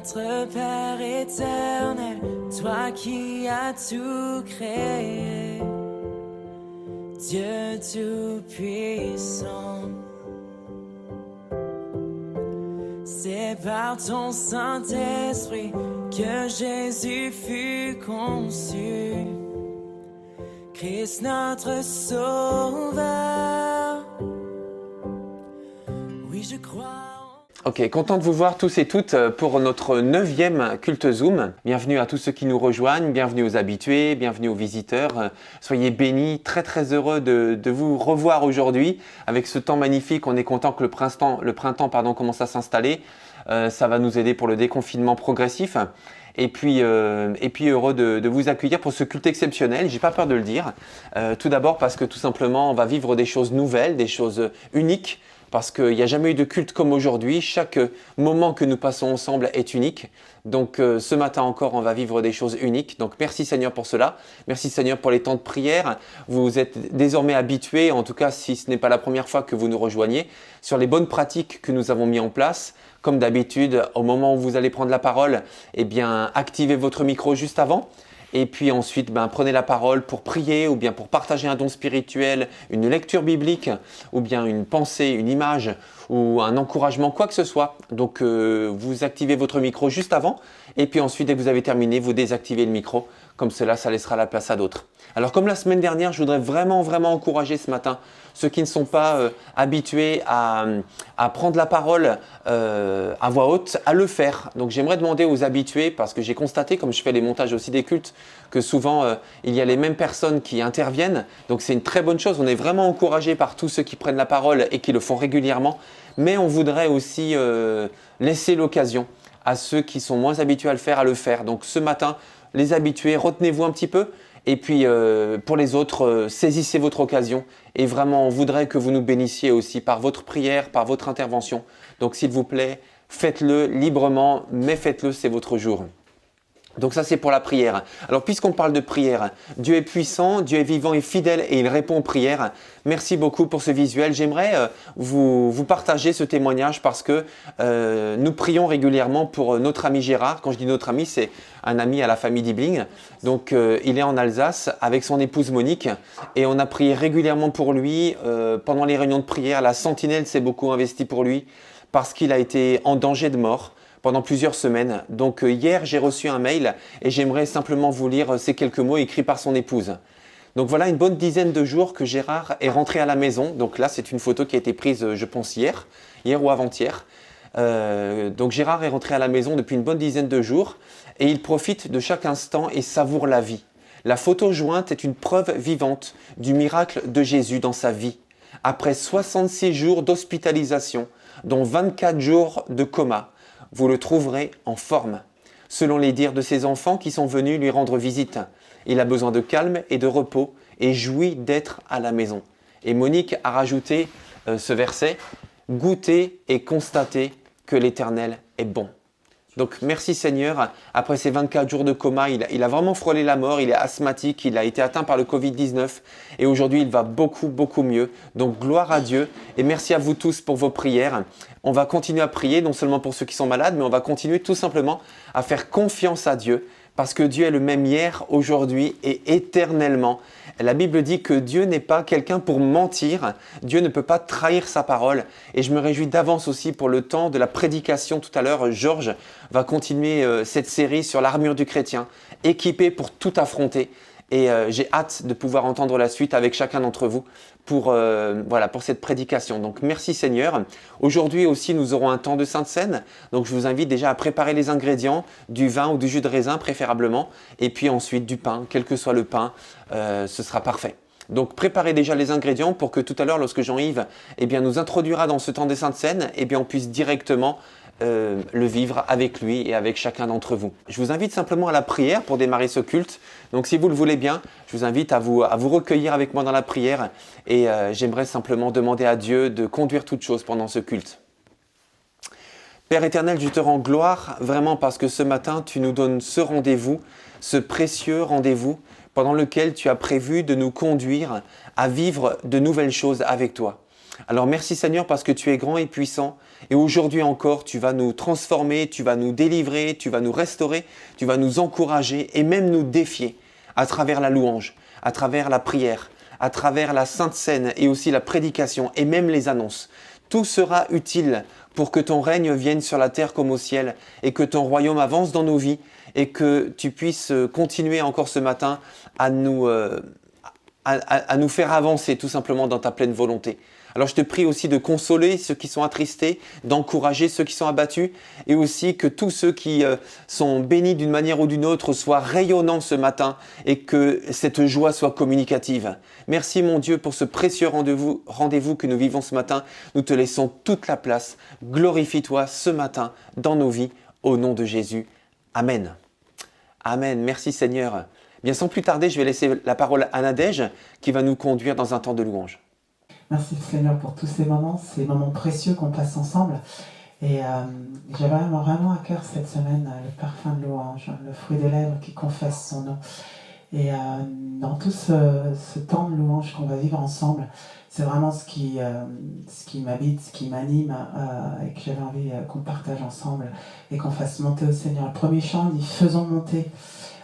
Notre Père éternel, toi qui as tout créé, Dieu tout-puissant, c'est par ton Saint-Esprit que Jésus fut conçu, Christ notre Sauveur. Oui, je crois. Ok, content de vous voir tous et toutes pour notre 9e culte Zoom. Bienvenue à tous ceux qui nous rejoignent, bienvenue aux habitués, bienvenue aux visiteurs. Soyez bénis, très très heureux de vous revoir aujourd'hui avec ce temps magnifique. On est content que le printemps commence à s'installer. Ça va nous aider pour le déconfinement progressif. Et puis heureux de vous accueillir pour ce culte exceptionnel, j'ai pas peur de le dire. Tout d'abord parce que tout simplement on va vivre des choses nouvelles, des choses uniques. Parce qu'il n'y a jamais eu de culte comme aujourd'hui. Chaque moment que nous passons ensemble est unique. Donc ce matin encore, on va vivre des choses uniques. Donc merci Seigneur pour cela. Merci Seigneur pour les temps de prière. Vous êtes désormais habitués, en tout cas si ce n'est pas la première fois que vous nous rejoignez, sur les bonnes pratiques que nous avons mis en place. Comme d'habitude, au moment où vous allez prendre la parole, eh bien, activez votre micro juste avant. Et puis ensuite, prenez la parole pour prier ou bien pour partager un don spirituel, une lecture biblique ou bien une pensée, une image ou un encouragement, quoi que ce soit. Donc, vous activez votre micro juste avant et puis ensuite, dès que vous avez terminé, vous désactivez le micro. Comme cela, ça laissera la place à d'autres. Alors, comme la semaine dernière, je voudrais vraiment encourager ce matin ceux qui ne sont pas habitués à prendre la parole à voix haute, à le faire. Donc j'aimerais demander aux habitués, parce que j'ai constaté, comme je fais les montages aussi des cultes, que souvent il y a les mêmes personnes qui interviennent. Donc c'est une très bonne chose, on est vraiment encouragé par tous ceux qui prennent la parole et qui le font régulièrement. Mais on voudrait aussi laisser l'occasion à ceux qui sont moins habitués à le faire. Donc ce matin, les habitués, retenez-vous un petit peu. Et puis pour les autres, saisissez votre occasion et vraiment on voudrait que vous nous bénissiez aussi par votre prière, par votre intervention. Donc s'il vous plaît, faites-le librement, mais faites-le, c'est votre jour. Donc ça c'est pour la prière. Alors puisqu'on parle de prière, Dieu est puissant, Dieu est vivant et fidèle et il répond aux prières. Merci beaucoup pour ce visuel. J'aimerais vous partager ce témoignage parce que nous prions régulièrement pour notre ami Gérard. Quand je dis notre ami, c'est un ami à la famille Dibling. Donc il est en Alsace avec son épouse Monique et on a prié régulièrement pour lui pendant les réunions de prière. La Sentinelle s'est beaucoup investie pour lui parce qu'il a été en danger de mort pendant plusieurs semaines. Donc hier, j'ai reçu un mail et j'aimerais simplement vous lire ces quelques mots écrits par son épouse. Donc voilà une bonne dizaine de jours que Gérard est rentré à la maison. Donc là, c'est une photo qui a été prise, je pense, hier ou avant-hier. Donc Gérard est rentré à la maison depuis une bonne dizaine de jours et il profite de chaque instant et savoure la vie. La photo jointe est une preuve vivante du miracle de Jésus dans sa vie. Après 66 jours d'hospitalisation, dont 24 jours de coma, vous le trouverez en forme. Selon les dires de ses enfants qui sont venus lui rendre visite, il a besoin de calme et de repos et jouit d'être à la maison. Et Monique a rajouté ce verset, « Goûtez et constatez que l'Éternel est bon ». Donc merci Seigneur, après ces 24 jours de coma, il a vraiment frôlé la mort, il est asthmatique, il a été atteint par le Covid-19 et aujourd'hui il va beaucoup mieux. Donc gloire à Dieu et merci à vous tous pour vos prières. On va continuer à prier, non seulement pour ceux qui sont malades, mais on va continuer tout simplement à faire confiance à Dieu parce que Dieu est le même hier, aujourd'hui et éternellement. La Bible dit que Dieu n'est pas quelqu'un pour mentir, Dieu ne peut pas trahir sa parole et je me réjouis d'avance aussi pour le temps de la prédication tout à l'heure. Georges va continuer cette série sur l'armure du chrétien, équipé pour tout affronter et j'ai hâte de pouvoir entendre la suite avec chacun d'entre vous pour cette prédication. Donc merci Seigneur. Aujourd'hui aussi nous aurons un temps de Sainte Seine, donc je vous invite déjà à préparer les ingrédients, du vin ou du jus de raisin préférablement et puis ensuite du pain, quel que soit le pain, ce sera parfait. Donc préparez déjà les ingrédients pour que tout à l'heure lorsque Jean-Yves nous introduira dans ce temps des Saintes Seine, on puisse directement le vivre avec lui et avec chacun d'entre vous. Je vous invite simplement à la prière pour démarrer ce culte. Donc si vous le voulez bien, je vous invite à vous recueillir avec moi dans la prière et j'aimerais simplement demander à Dieu de conduire toutes choses pendant ce culte. Père éternel, je te rends gloire vraiment parce que ce matin, tu nous donnes ce rendez-vous, ce précieux rendez-vous pendant lequel tu as prévu de nous conduire à vivre de nouvelles choses avec toi. Alors merci Seigneur parce que tu es grand et puissant Et aujourd'hui encore, tu vas nous transformer, tu vas nous délivrer, tu vas nous restaurer, tu vas nous encourager et même nous défier à travers la louange, à travers la prière, à travers la Sainte Seine et aussi la prédication et même les annonces. Tout sera utile pour que ton règne vienne sur la terre comme au ciel et que ton royaume avance dans nos vies et que tu puisses continuer encore ce matin à nous faire avancer tout simplement dans ta pleine volonté. Alors je te prie aussi de consoler ceux qui sont attristés, d'encourager ceux qui sont abattus et aussi que tous ceux qui sont bénis d'une manière ou d'une autre soient rayonnants ce matin et que cette joie soit communicative. Merci mon Dieu pour ce précieux rendez-vous que nous vivons ce matin. Nous te laissons toute la place. Glorifie-toi ce matin dans nos vies au nom de Jésus. Amen. Amen. Merci Seigneur. Bien sans plus tarder, je vais laisser la parole à Nadège qui va nous conduire dans un temps de louange. Merci Seigneur pour tous ces moments précieux qu'on passe ensemble. Et j'avais vraiment à cœur cette semaine le parfum de louange, le fruit des lèvres qui confesse son nom. Et dans tout ce temps de louange qu'on va vivre ensemble, c'est vraiment ce qui m'habite, ce qui m'anime et que j'avais envie qu'on partage ensemble et qu'on fasse monter au Seigneur. Le premier chant dit « Faisons monter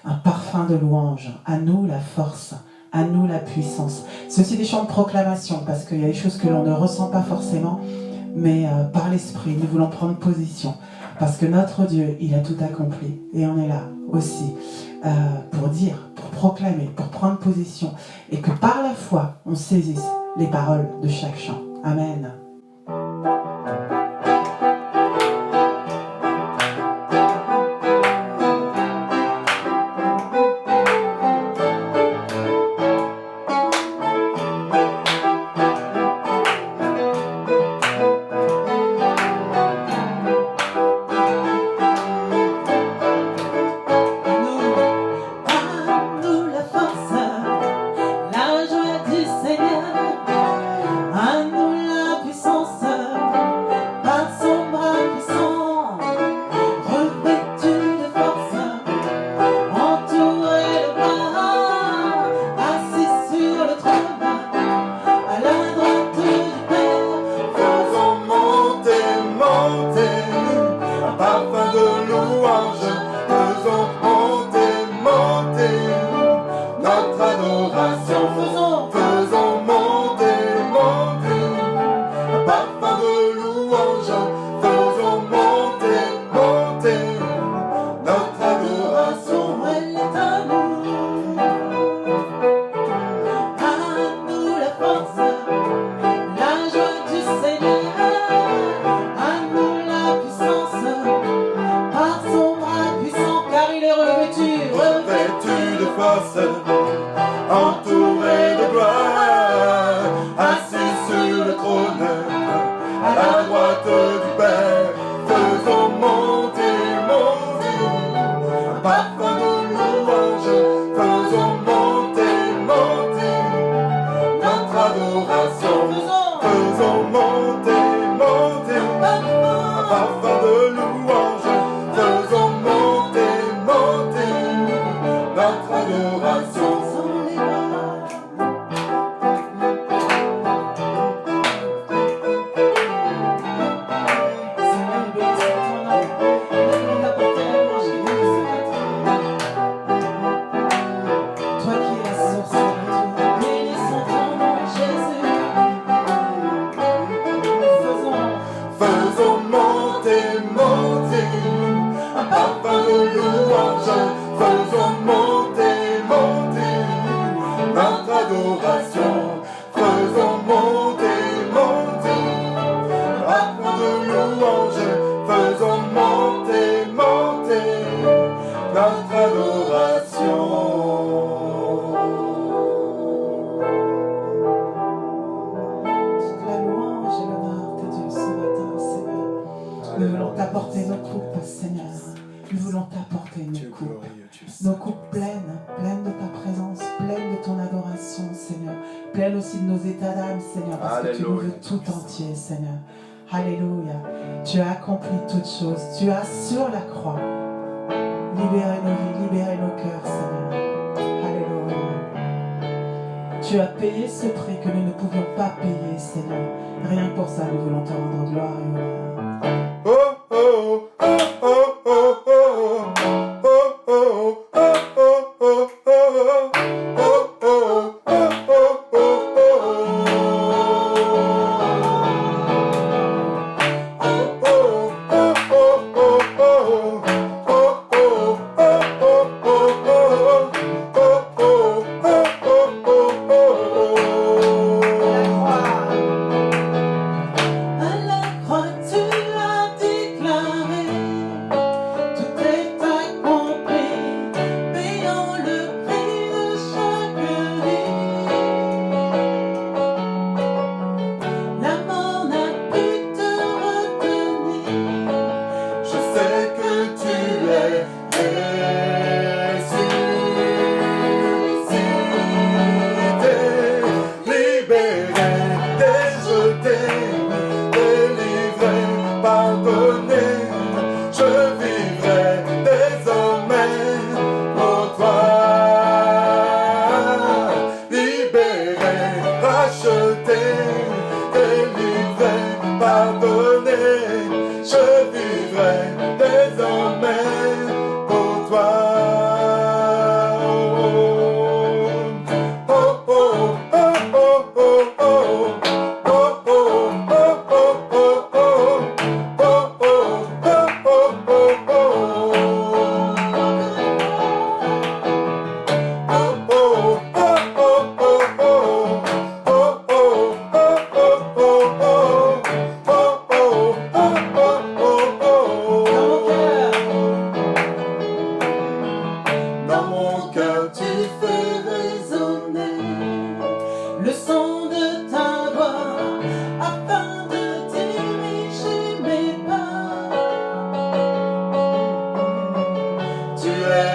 un parfum de louange, à nous la force ». À nous la puissance. C'est aussi des chants de proclamation parce qu'il y a des choses que l'on ne ressent pas forcément, mais par l'esprit, nous voulons prendre position parce que notre Dieu, il a tout accompli et on est là aussi pour dire, pour proclamer, pour prendre position et que par la foi, on saisisse les paroles de chaque chant. Amen. Nos coupes pleines de ta présence, pleines de ton adoration, Seigneur. Pleines aussi de nos états d'âme, Seigneur, parce que tu nous veux tout entier, Seigneur. Alléluia. Tu as accompli toutes choses. Tu as sur la croix libéré nos vies, libéré nos cœurs, Seigneur. Alléluia. Tu as payé ce prix que nous ne pouvions pas payer, Seigneur. Rien que pour ça, nous voulons te rendre gloire et honneur.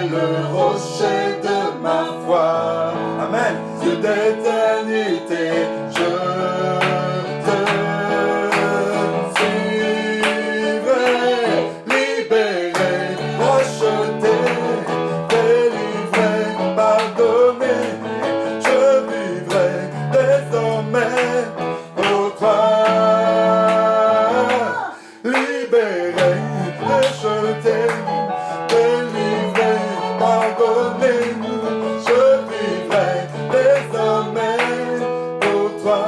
est le rocher de ma foi. Amen. Dieu d'éternité, je te suivrai, libéré, racheté, délivré, pardonné. Je vivrai désormais pour toi. Libéré, racheté, délivré, pardonné. Je vivrai désormais pour toi.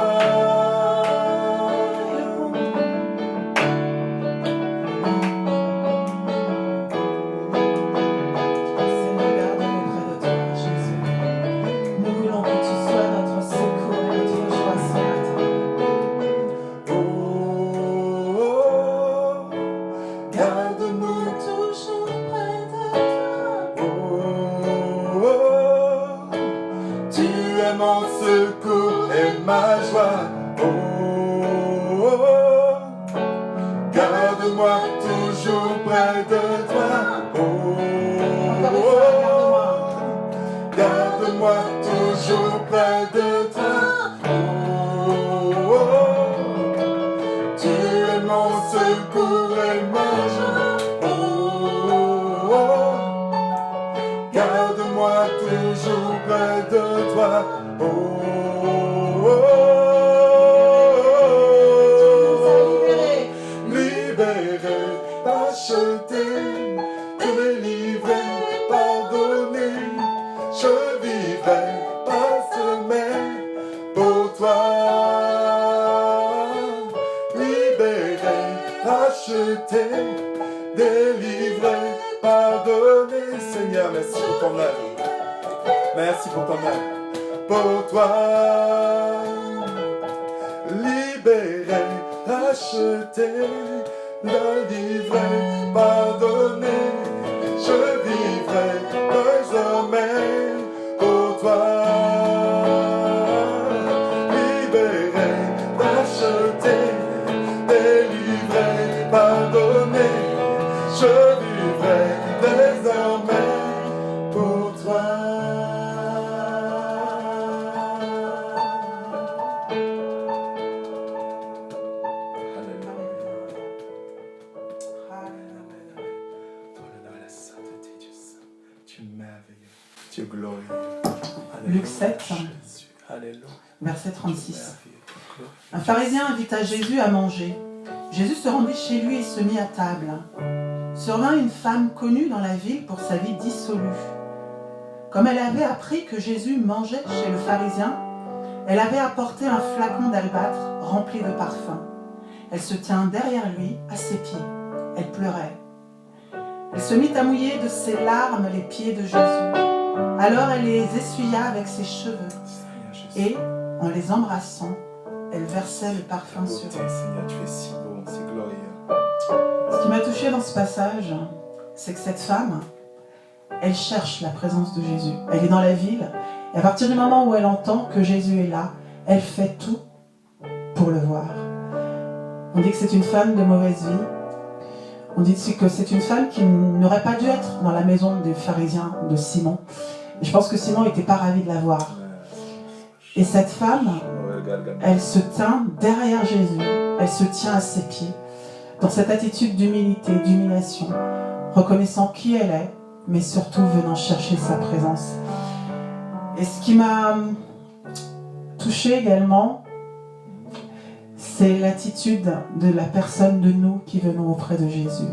Seigneur, garde-nous près de toi, Jésus. Nous voulons que tu sois notre secours et notre joie ce matin. Oh, garde-nous. Toujours près de toi. Oh, tu es mon secours et ma joie. Oh, garde-moi toujours près de toi. Encore une fois, Oh, garde-moi toujours près de toi. Oh, tu es mon secours et ma joie. Oh, garde-moi toujours près de toi. Libéré, acheté, délivré, pardonné. Je vivrai pas semaine pour toi. Libéré, acheté, délivré, pardonné. Seigneur, merci pour ton œuvre. Merci pour ton œuvre. Pour toi, libéré, racheté, délivré, pardonné. Je vivrai désormais pour toi. Libéré, racheté, délivré, pardonné. Je vivrai désormais pour toi. Toi, la sainteté, Dieu saint. Tu es merveilleux. Tu es glorieux. Luc 7. Jésus. Alléluia. Verset 36. Merveilleux. Un pharisien invita Jésus à manger. Jésus se rendit chez lui et se mit à table. Survint une femme connue dans la ville pour sa vie dissolue. Comme elle avait appris que Jésus mangeait chez le pharisien, elle avait apporté un flacon d'albâtre rempli de parfum. Elle se tint derrière lui, à ses pieds. Elle pleurait. Elle se mit à mouiller de ses larmes les pieds de Jésus. Alors elle les essuya avec ses cheveux Seigneur Jésus. et, en les embrassant, elle versait le parfum sur eux. Seigneur, tu es si beau, si glorieux. Ce qui m'a touché dans ce passage, c'est que cette femme, elle cherche la présence de Jésus. Elle est dans la ville, et à partir du moment où elle entend que Jésus est là, elle fait tout pour le voir. On dit que c'est une femme de mauvaise vie. On dit que c'est une femme qui n'aurait pas dû être dans la maison des pharisiens de Simon. Et je pense que Simon n'était pas ravi de la voir. Et cette femme, elle se tint derrière Jésus, elle se tient à ses pieds, dans cette attitude d'humilité, d'humiliation, reconnaissant qui elle est, mais surtout venant chercher sa présence. Et ce qui m'a touchée également, c'est l'attitude de la personne de nous qui venons auprès de Jésus.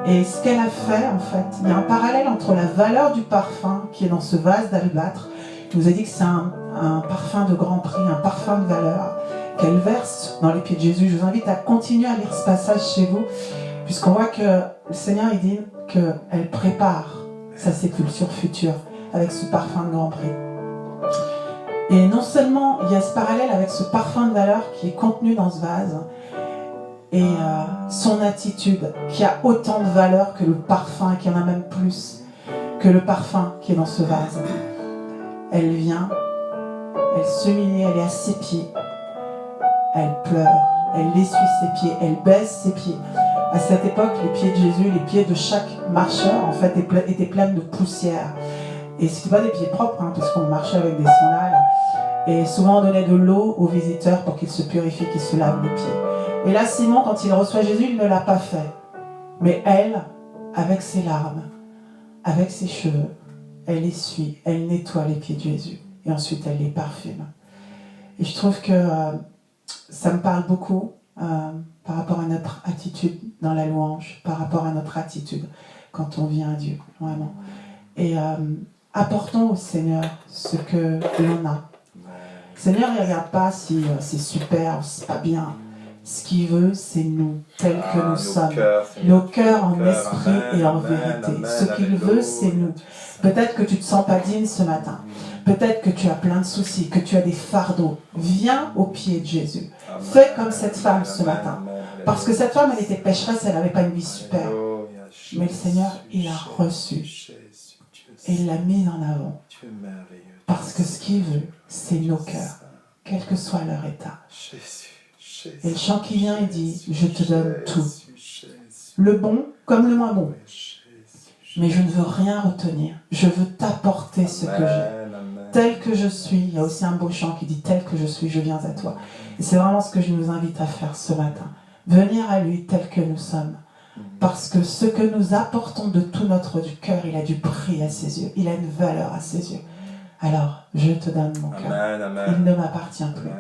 Et ce qu'elle a fait, en fait, il y a un parallèle entre la valeur du parfum qui est dans ce vase d'albâtre. Il nous a dit que c'est un parfum de grand prix, un parfum de valeur qu'elle verse dans les pieds de Jésus. Je vous invite à continuer à lire ce passage chez vous, puisqu'on voit que le Seigneur il dit qu'elle prépare sa sépulture future avec ce parfum de grand prix. Et non seulement il y a ce parallèle avec ce parfum de valeur qui est contenu dans ce vase, et son attitude qui a autant de valeur que le parfum, qui en a même plus que le parfum qui est dans ce vase. Elle vient, elle s'humilie, elle est à ses pieds, elle pleure, elle essuie ses pieds, elle baisse ses pieds À cette époque, les pieds de Jésus, les pieds de chaque marcheur, en fait, étaient pleins de poussière. Et ce n'étaient pas des pieds propres, hein, puisqu'on marchait avec des sandales. Et souvent, on donnait de l'eau aux visiteurs pour qu'ils se purifient, qu'ils se lavent les pieds. Et là, Simon, quand il reçoit Jésus, il ne l'a pas fait. Mais elle, avec ses larmes, avec ses cheveux, elle essuie, elle nettoie les pieds de Jésus. Et ensuite, elle les parfume. Et je trouve que ça me parle beaucoup par rapport à notre attitude dans la louange, par rapport à notre attitude quand on vient à Dieu, vraiment. Et apportons au Seigneur ce que l'on a. Le Seigneur, il ne regarde pas si c'est super ou si c'est pas bien. Ce qu'il veut, c'est nous, tels que nous sommes. Nos cœurs en esprit et en vérité. Ce qu'il veut, c'est nous. Peut-être que tu ne te sens pas digne ce matin. Peut-être que tu as plein de soucis, que tu as des fardeaux. Viens au pied de Jésus. Fais comme cette femme ce matin. Parce que cette femme, elle était pécheresse, elle n'avait pas une vie super. Mais le Seigneur, il a reçu. Et il l'a mis en avant. Parce que ce qu'il veut, c'est nos cœurs, quel que soit leur état. Et le chant qui vient, il dit, je te donne tout. Le bon comme le moins bon. Mais je ne veux rien retenir. Je veux t'apporter ce que j'ai. Tel que je suis, il y a aussi un beau chant qui dit, tel que je suis, je viens à toi. Et c'est vraiment ce que je nous invite à faire ce matin. Venir à lui tel que nous sommes. Parce que ce que nous apportons de tout notre cœur, il a du prix à ses yeux. Il a une valeur à ses yeux. Alors, je te donne mon cœur. Il ne m'appartient plus.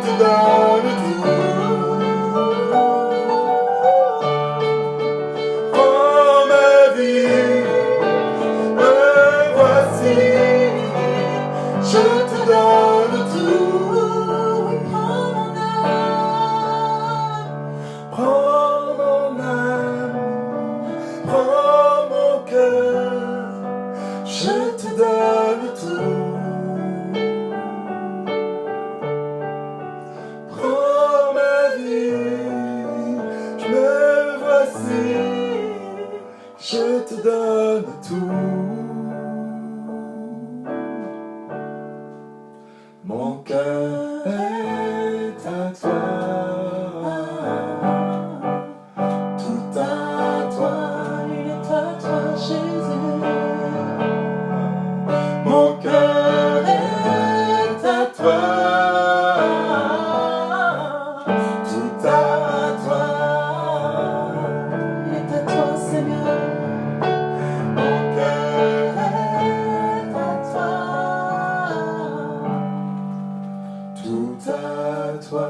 te donne tout. Prends ma vie, me voici, je te donne tout. Prends mon âme, prends mon cœur, je te donne tout. Prends ma vie, me voici, je te donne tout. Mon cœur est à toi, tout à toi, il est à toi, Jésus. Mon cœur est à toi, tout à toi, il est à toi, Seigneur. Mon cœur est à toi, tout à toi.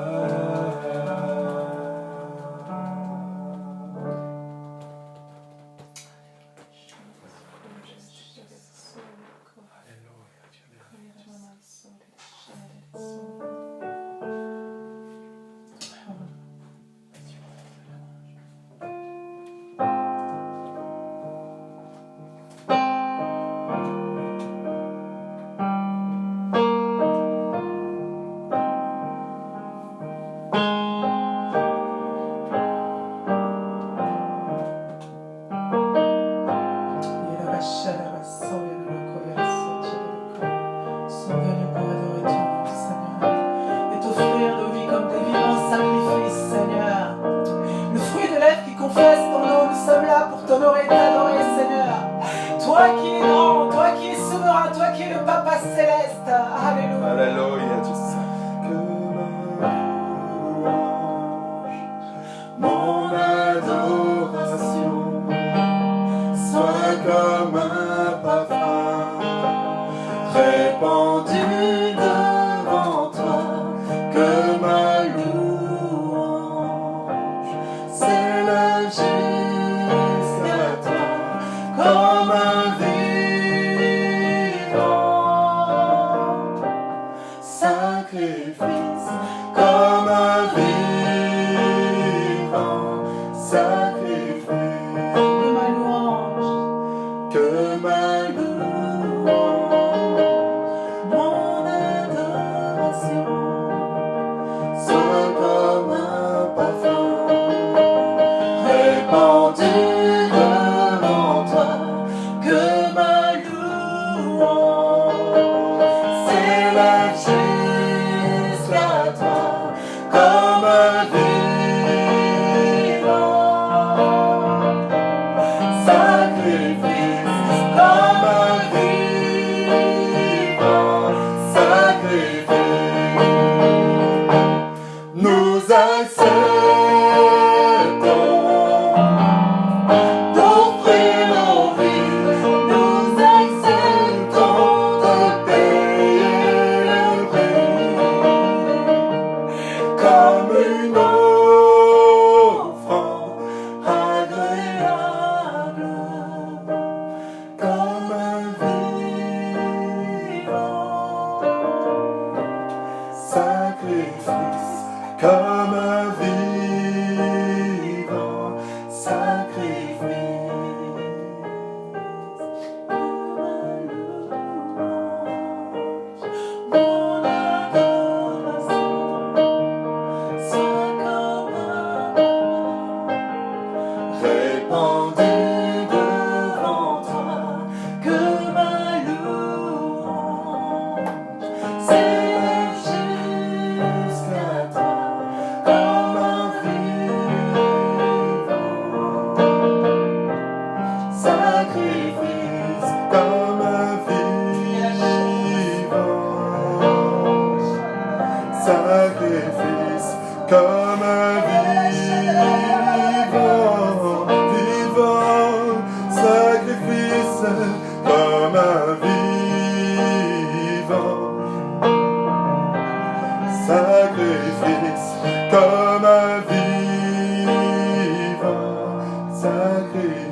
Sont venus pour adorer ton nom, Seigneur, et t'offrir nos vies comme des vivants sacrifices, Seigneur. Le fruit de lèvres qui confesse ton nom, nous sommes là pour t'honorer et t'adorer, Seigneur. Toi qui es grand, toi qui es souverain, toi qui es le Papa céleste. Alléluia. Alléluia, tu sais que ma louange, mon adoration soit comme un parfum répandu devant toi, que ma louange s'élève jusqu'à toi comme un vivant sacrifice, comme un vivant sacrifice, Que ma louange, que ma louange, mon adoration, soit comme un parfum répandu devant toi, que ma louange s'élève jusqu'à toi comme un vivant sacrifice, comme un vivant sacrifice. Nous acceptons d'offrir nos vies, nous acceptons de payer le prix comme une offrande agréable, comme un vivant sacrifice, comme un vivant sacrifice. mon adoration, soit comme un Répandu devant toi, que ma louange s'élève jusqu'à toi, comme un vivant sacrifice, comme un vivant sacrifice, comme un vivant sacrifice, comme un vivant sacrifice. sacrifice, comme un vivant sacrifice.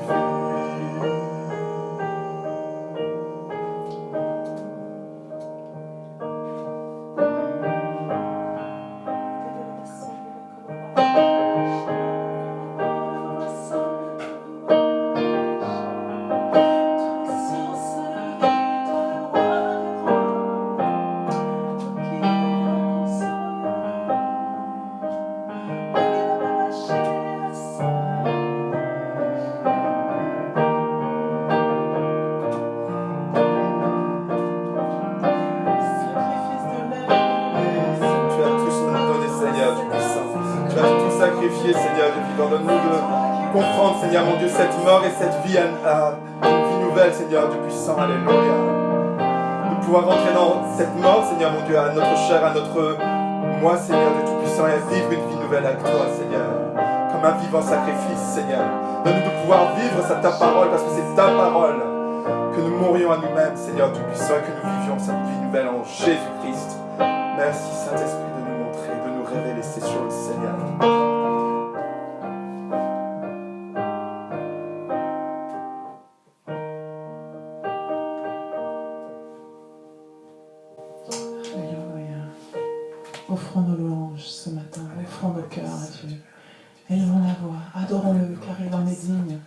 Sacrifié, Seigneur, de vivre. Donne-nous de comprendre, Seigneur, mon Dieu, cette mort et cette vie, une vie nouvelle, Seigneur, du puissant, alléluia. De pouvoir rentrer dans cette mort, Seigneur, mon Dieu, à notre chair, à notre moi, Seigneur, de tout-puissant, et à vivre une vie nouvelle avec toi, Seigneur, comme un vivant sacrifice, Seigneur. Donne-nous de pouvoir vivre ta parole, parce que c'est ta parole, que nous mourions à nous-mêmes, Seigneur, tout-puissant, et que nous vivions cette vie nouvelle en Jésus-Christ. Merci, Saint-Esprit, de nous montrer, de nous révéler ces choses, Seigneur. Offrons nos louanges ce matin, offrons nos cœurs à Dieu. Élevons la voix, adorons-le car il en est digne.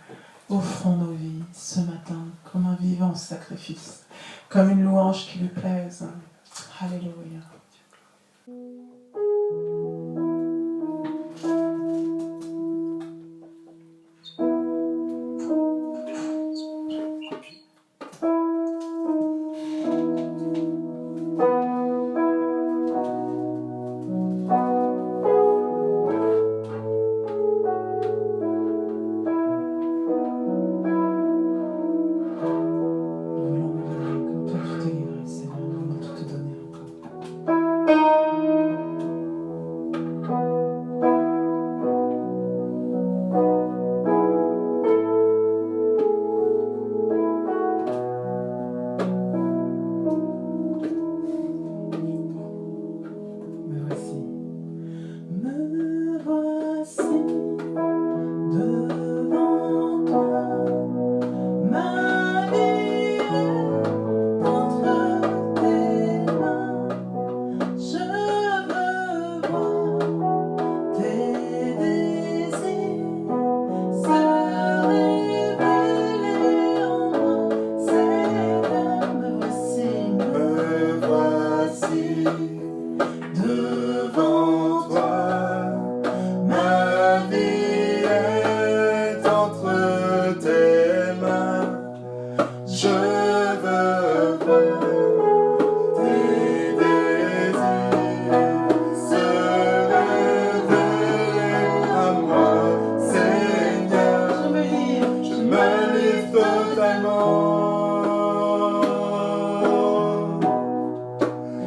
Offrons nos vies ce matin comme un vivant sacrifice, comme une louange qui lui plaise. Alléluia.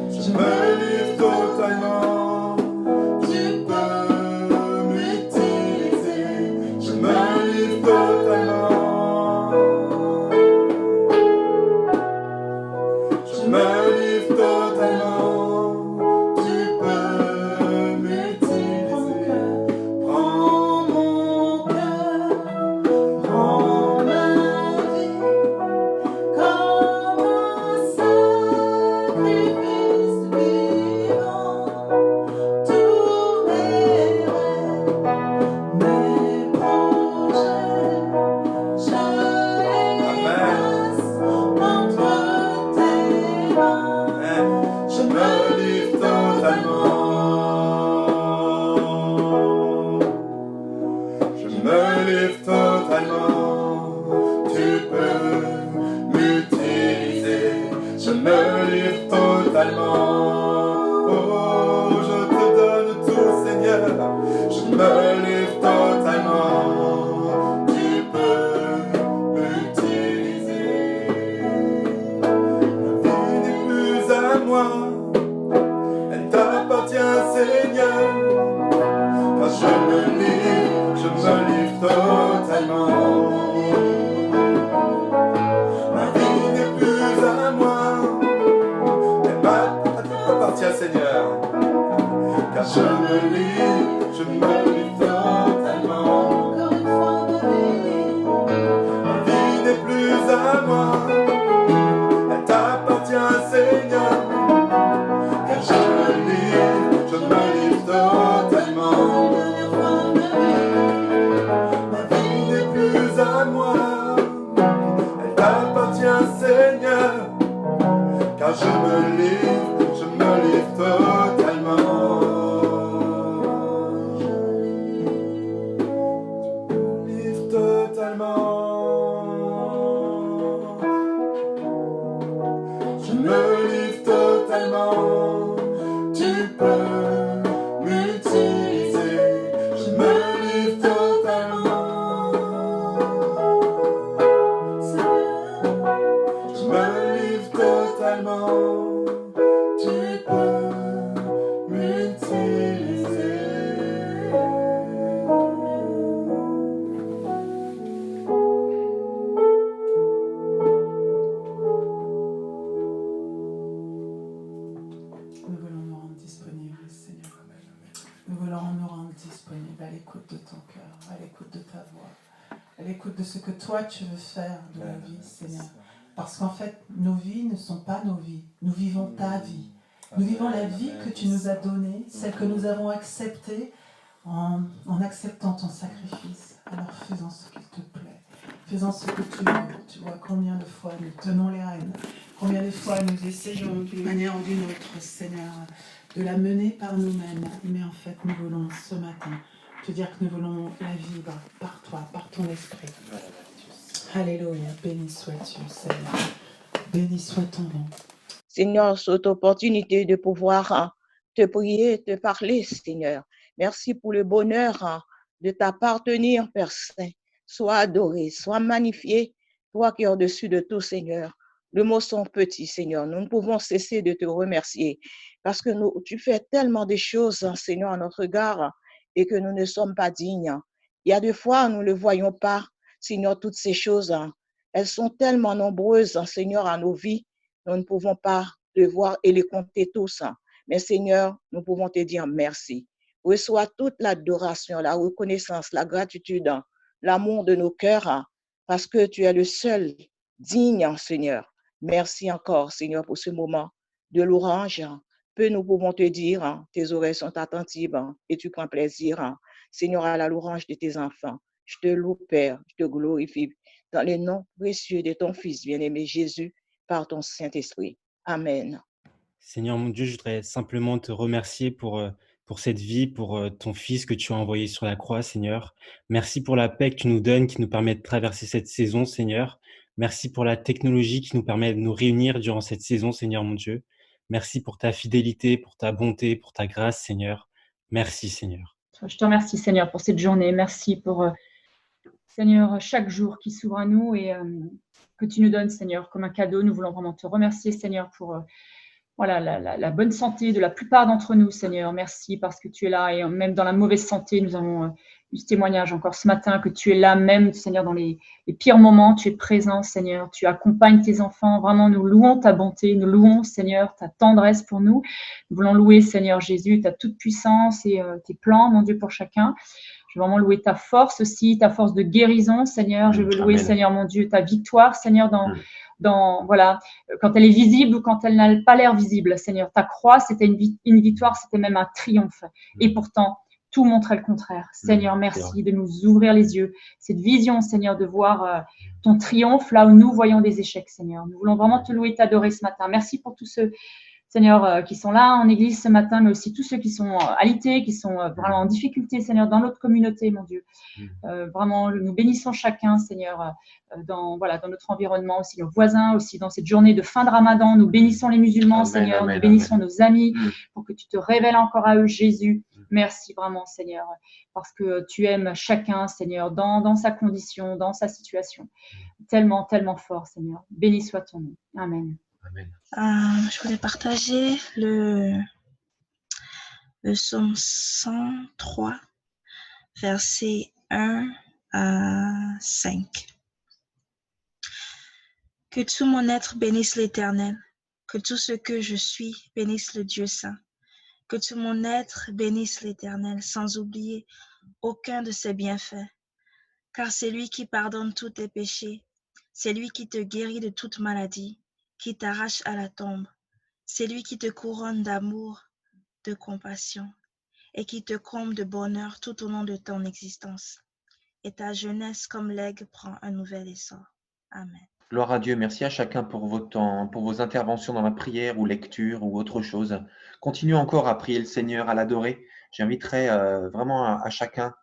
Je me livre totalement. car je me livre totalement. Encore une fois, Ma vie n'est plus à moi, elle t'appartient Seigneur, car je me livre totalement. Ma vie n'est plus à moi, elle t'appartient Seigneur, car je me livre totalement. Je me livre totalement. Je me livre totalement. Tu peux m'utiliser. Je me livre totalement. Seigneur, je me livre totalement. Tu peux m'utiliser. Nous voulons nous rendre disponibles, Seigneur. Nous voulons nous rendre disponibles à l'écoute de ton cœur, à l'écoute de ta voix, à l'écoute de ce que toi tu veux faire de nos vies, Seigneur. Parce qu'en fait, nos vies ne sont pas nos vies. Nous vivons ta vie. Nous vivons la vie que tu nous as donnée, celle que nous avons acceptée en acceptant ton sacrifice. Alors faisons ce qu'il te plaît. Faisons ce que tu veux. Tu vois combien de fois nous tenons les rênes, combien de fois nous essayons d'une manière ou d'une autre, Seigneur, de la mener par nous-mêmes. Mais en fait, nous voulons ce matin te dire que nous voulons la vivre par toi, par ton esprit. Alléluia, béni sois-tu, Seigneur. Béni soit ton nom. Seigneur, cette opportunité de pouvoir te prier, te parler, Seigneur. Merci pour le bonheur de t'appartenir, Père Saint. Sois adoré, sois magnifié, toi qui es au-dessus de tout, Seigneur. Le mot sont petits, Seigneur. Nous ne pouvons cesser de te remercier parce que tu fais tellement de choses, Seigneur, à notre égard et que nous ne sommes pas dignes. Il y a des fois, nous ne le voyons pas, Seigneur, toutes ces choses. Elles sont tellement nombreuses, Seigneur, à nos vies. Nous ne pouvons pas les voir et les compter tous. Mais Seigneur, nous pouvons te dire merci. Reçois toute l'adoration, la reconnaissance, la gratitude, l'amour de nos cœurs, parce que tu es le seul digne, Seigneur. Merci encore, Seigneur, pour ce moment de louange. Peu nous pouvons te dire, tes oreilles sont attentives et tu prends plaisir, Seigneur, à la louange de tes enfants. Je te loue, Père, je te glorifie dans le nom précieux de ton Fils bien-aimé Jésus, par ton Saint-Esprit. Amen. Seigneur mon Dieu, je voudrais simplement te remercier pour cette vie, pour ton Fils que tu as envoyé sur la croix, Seigneur. Merci pour la paix que tu nous donnes, qui nous permet de traverser cette saison, Seigneur. Merci pour la technologie qui nous permet de nous réunir durant cette saison, Seigneur mon Dieu. Merci pour ta fidélité, pour ta bonté, pour ta grâce, Seigneur. Merci, Seigneur. Je te remercie, Seigneur, pour cette journée. Merci pour, Seigneur, chaque jour qui s'ouvre à nous et que tu nous donnes, Seigneur, comme un cadeau. Nous voulons vraiment te remercier, Seigneur, pour voilà, la bonne santé de la plupart d'entre nous, Seigneur. Merci parce que tu es là et même dans la mauvaise santé, nous avons eu ce témoignage encore ce matin que tu es là même, Seigneur, dans les pires moments. Tu es présent, Seigneur. Tu accompagnes tes enfants. Vraiment, nous louons ta bonté. Nous louons, Seigneur, ta tendresse pour nous. Nous voulons louer, Seigneur Jésus, ta toute puissance et tes plans, mon Dieu, pour chacun. Je veux vraiment louer ta force aussi, ta force de guérison, Seigneur. Je veux louer, Amen. Seigneur, mon Dieu, ta victoire, Seigneur, voilà, quand elle est visible ou quand elle n'a pas l'air visible, Seigneur. Ta croix, c'était une victoire, c'était même un triomphe. Et pourtant, tout montrait le contraire. Seigneur, merci de nous ouvrir les yeux. Cette vision, Seigneur, de voir ton triomphe là où nous voyons des échecs, Seigneur. Nous voulons vraiment te louer, t'adorer ce matin. Merci pour tous ceux, Seigneur, qui sont là en église ce matin, mais aussi tous ceux qui sont alités, qui sont vraiment en difficulté, Seigneur, dans notre communauté, mon Dieu. Vraiment, nous bénissons chacun, Seigneur, dans notre environnement, aussi nos voisins, aussi dans cette journée de fin de Ramadan. Nous bénissons les musulmans, Amen, Seigneur, amen, nous bénissons amen. nos amis pour que tu te révèles encore à eux, Jésus. Merci vraiment, Seigneur, parce que tu aimes chacun, Seigneur, dans sa condition, dans sa situation. Tellement, tellement fort, Seigneur. Béni soit ton nom. Amen. Amen. Je voulais partager le psaume 103, versets 1 à 5. Que tout mon être bénisse l'Éternel, que tout ce que je suis bénisse le Dieu saint. Que tout mon être bénisse l'Éternel, sans oublier aucun de ses bienfaits. Car c'est lui qui pardonne tous tes péchés, c'est lui qui te guérit de toute maladie, qui t'arrache à la tombe. C'est lui qui te couronne d'amour, de compassion, et qui te comble de bonheur tout au long de ton existence. Et ta jeunesse comme l'aigle prend un nouvel essor. Amen. Gloire à Dieu, merci à chacun pour votre temps, pour vos interventions dans la prière ou lecture ou autre chose. Continuez encore à prier le Seigneur, à l'adorer. J'inviterai vraiment à chacun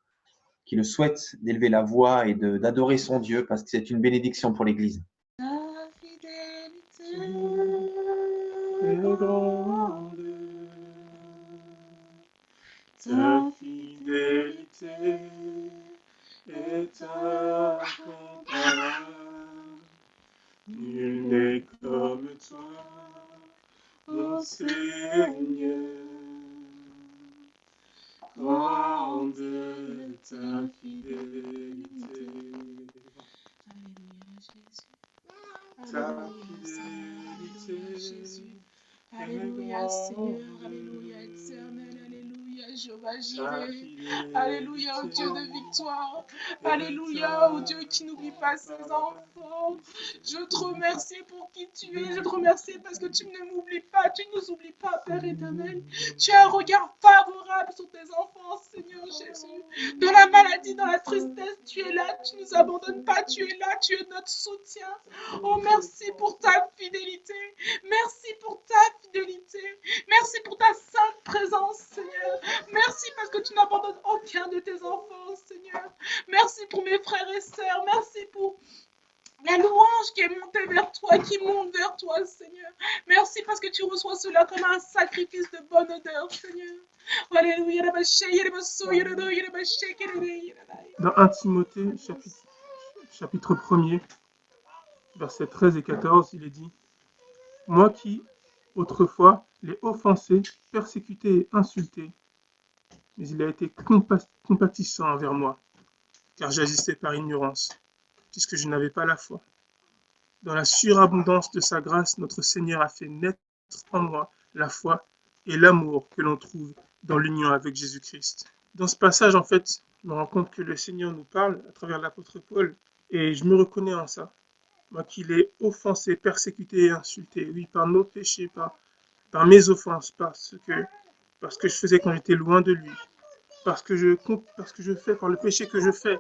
qui le souhaite d'élever la voix et d'adorer son Dieu parce que c'est une bénédiction pour l'Église. Ta fidélité est grande, ta fidélité est incomparable. Nul n'est comme toi, ô Seigneur. Grande ta fidélité. Ta fidélité. Jésus. Alléluia, Seigneur, alléluia, éternel, alléluia, Jéhovah Jireh, alléluia, au Dieu de victoire, alléluia, au Dieu qui n'oublie pas ses enfants. Je te remercie pour qui tu es, je te remercie parce que tu ne m'oublies pas, tu ne nous oublies pas, Père éternel. Tu as un regard favorable sur tes enfants, Seigneur Jésus. Dans la maladie, dans la tristesse, tu es là, tu ne nous abandonnes pas, tu es là, tu es notre soutien. Oh, merci pour ta fidélité, merci pour ta fidélité. Merci pour ta sainte présence, Seigneur. Merci parce que tu n'abandonnes aucun de tes enfants, Seigneur. Merci pour mes frères et sœurs. Merci pour la louange qui est montée vers toi, qui monte vers toi, Seigneur. Merci parce que tu reçois cela comme un sacrifice de bonne odeur, Seigneur. Alléluia. Dans 1 Timothée, chapitre 1er, versets 13 et 14, il est dit « Moi qui, autrefois, l'ai offensé, persécuté et insulté, mais il a été compatissant envers moi, car j'agissais par ignorance, puisque je n'avais pas la foi. Dans la surabondance de sa grâce, notre Seigneur a fait naître en moi la foi et l'amour que l'on trouve dans l'union avec Jésus-Christ. » Dans ce passage, en fait, je me rends compte que le Seigneur nous parle à travers l'apôtre Paul, et je me reconnais en ça. Moi qui l'ai offensé, persécuté et insulté, oui, par nos péchés, par mes offenses, parce que je faisais quand j'étais loin de lui, parce que je fais, par le péché que je fais,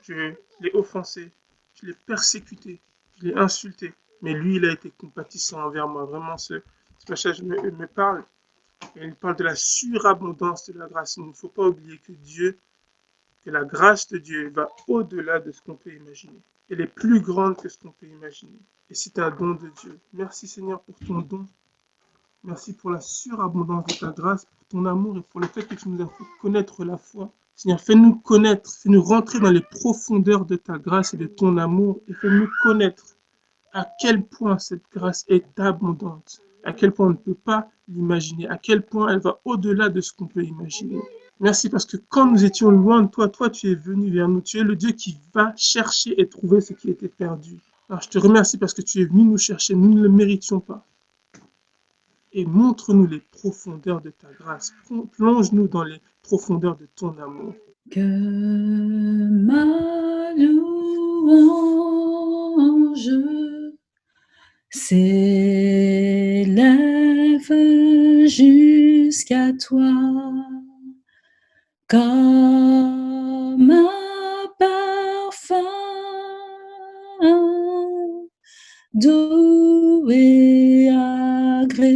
je l'ai offensé, je l'ai persécuté, je l'ai insulté, mais lui, il a été compatissant envers moi. Vraiment, ce passage me parle, et il parle de la surabondance de la grâce. Il ne faut pas oublier que la grâce de Dieu va au-delà de ce qu'on peut imaginer. Elle est plus grande que ce qu'on peut imaginer. Et c'est un don de Dieu. Merci Seigneur pour ton don. Merci pour la surabondance de ta grâce, pour ton amour et pour le fait que tu nous as fait connaître la foi. Seigneur, fais-nous connaître, fais-nous rentrer dans les profondeurs de ta grâce et de ton amour et fais-nous connaître à quel point cette grâce est abondante, à quel point on ne peut pas l'imaginer, à quel point elle va au-delà de ce qu'on peut imaginer. Merci parce que quand nous étions loin de toi, toi tu es venu vers nous. Tu es le Dieu qui va chercher et trouver ce qui était perdu. Alors je te remercie parce que tu es venu nous chercher. Nous ne le méritions pas. Et montre-nous les profondeurs de ta grâce. Plonge-nous dans les profondeurs de ton amour. Que ma louange s'élève jusqu'à toi. Comme un parfum doux et agréable,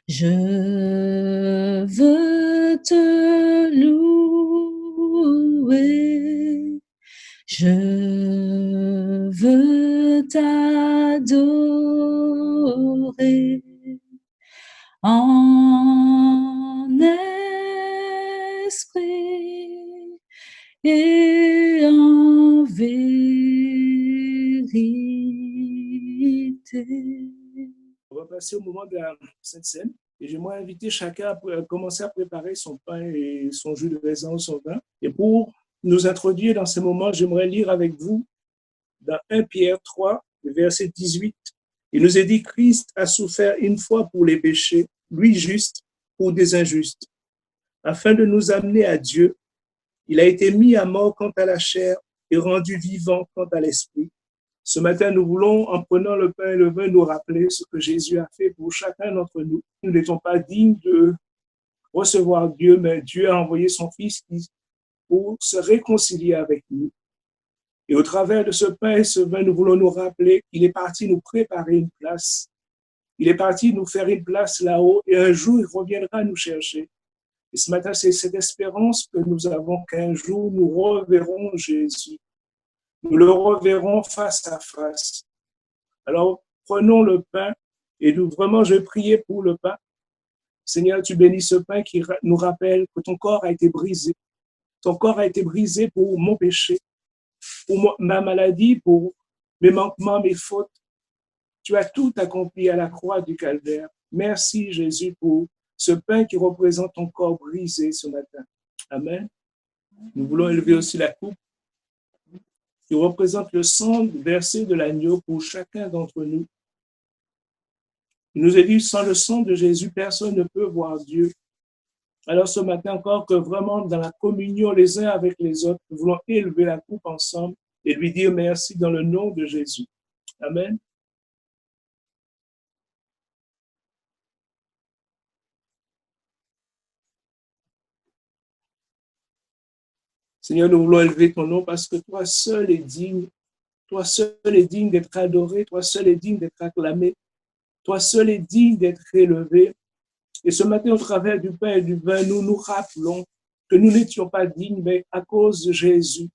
je veux te louer, je veux t'adorer. En esprit et en vérité. On va passer au moment de la Sainte Seine et j'aimerais inviter chacun à commencer à préparer son pain et son jus de raisin ou son vin. Et pour nous introduire dans ce moment, j'aimerais lire avec vous dans 1 Pierre 3, verset 18 Il nous est dit, Christ a souffert une fois pour les péchés, lui juste pour des injustes. Afin de nous amener à Dieu, il a été mis à mort quant à la chair et rendu vivant quant à l'esprit. Ce matin, nous voulons, en prenant le pain et le vin, nous rappeler ce que Jésus a fait pour chacun d'entre nous. Nous n'étions pas dignes de recevoir Dieu, mais Dieu a envoyé son Fils pour se réconcilier avec nous. Et au travers de ce pain et ce vin, nous voulons nous rappeler qu'il est parti nous préparer une place. Il est parti nous faire une place là-haut et un jour, il reviendra nous chercher. Et ce matin, c'est cette espérance que nous avons qu'un jour, nous reverrons Jésus. Nous le reverrons face à face. Alors, prenons le pain et nous, vraiment, je vais prier pour le pain. Seigneur, tu bénis ce pain qui nous rappelle que ton corps a été brisé. Ton corps a été brisé pour mon péché, pour ma maladie, pour mes manquements, mes fautes. Tu as tout accompli à la croix du Calvaire. Merci, Jésus, pour ce pain qui représente ton corps brisé ce matin. Amen. Nous voulons élever aussi la coupe qui représente le sang versé de l'agneau pour chacun d'entre nous. Il nous est dit, sans le sang de Jésus, personne ne peut voir Dieu. Alors ce matin encore, que vraiment dans la communion les uns avec les autres, nous voulons élever la coupe ensemble et lui dire merci dans le nom de Jésus. Amen. Seigneur, nous voulons élever ton nom parce que toi seul es digne. Toi seul es digne d'être adoré. Toi seul es digne d'être acclamé. Toi seul es digne d'être élevé. Et ce matin, au travers du pain et du vin, nous nous rappelons que nous n'étions pas dignes, mais à cause de Jésus,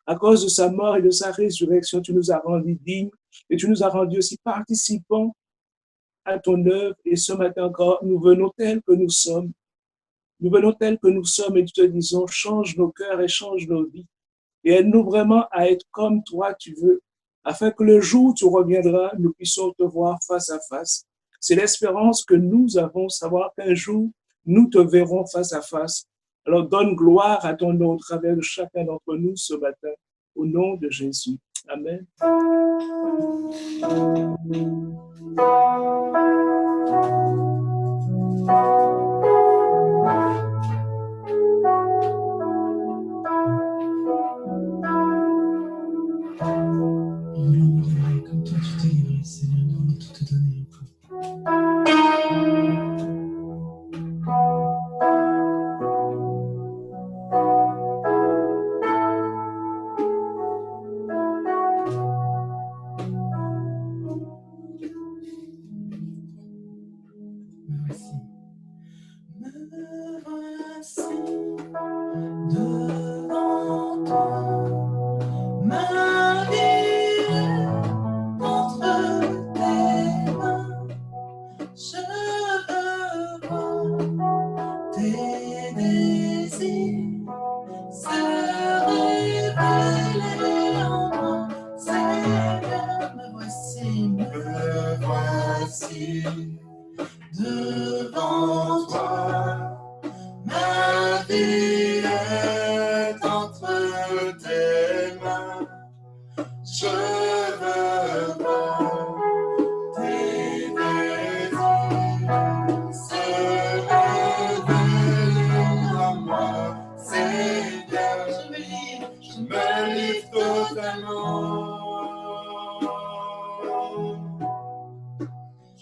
à cause de sa mort et de sa résurrection, tu nous as rendus dignes et tu nous as rendus aussi participants à ton œuvre. Et ce matin encore, nous venons tels que nous sommes. Nous venons tels que nous sommes et nous te disons, change nos cœurs et change nos vies. Et aide-nous vraiment à être comme toi tu veux, afin que le jour où tu reviendras, nous puissions te voir face à face. C'est l'espérance que nous avons, savoir qu'un jour, nous te verrons face à face. Alors donne gloire à ton nom au travers de chacun d'entre nous ce matin, au nom de Jésus. Amen. Comme toi tu t'es livré, Seigneur, nous voulons tout te donner encore.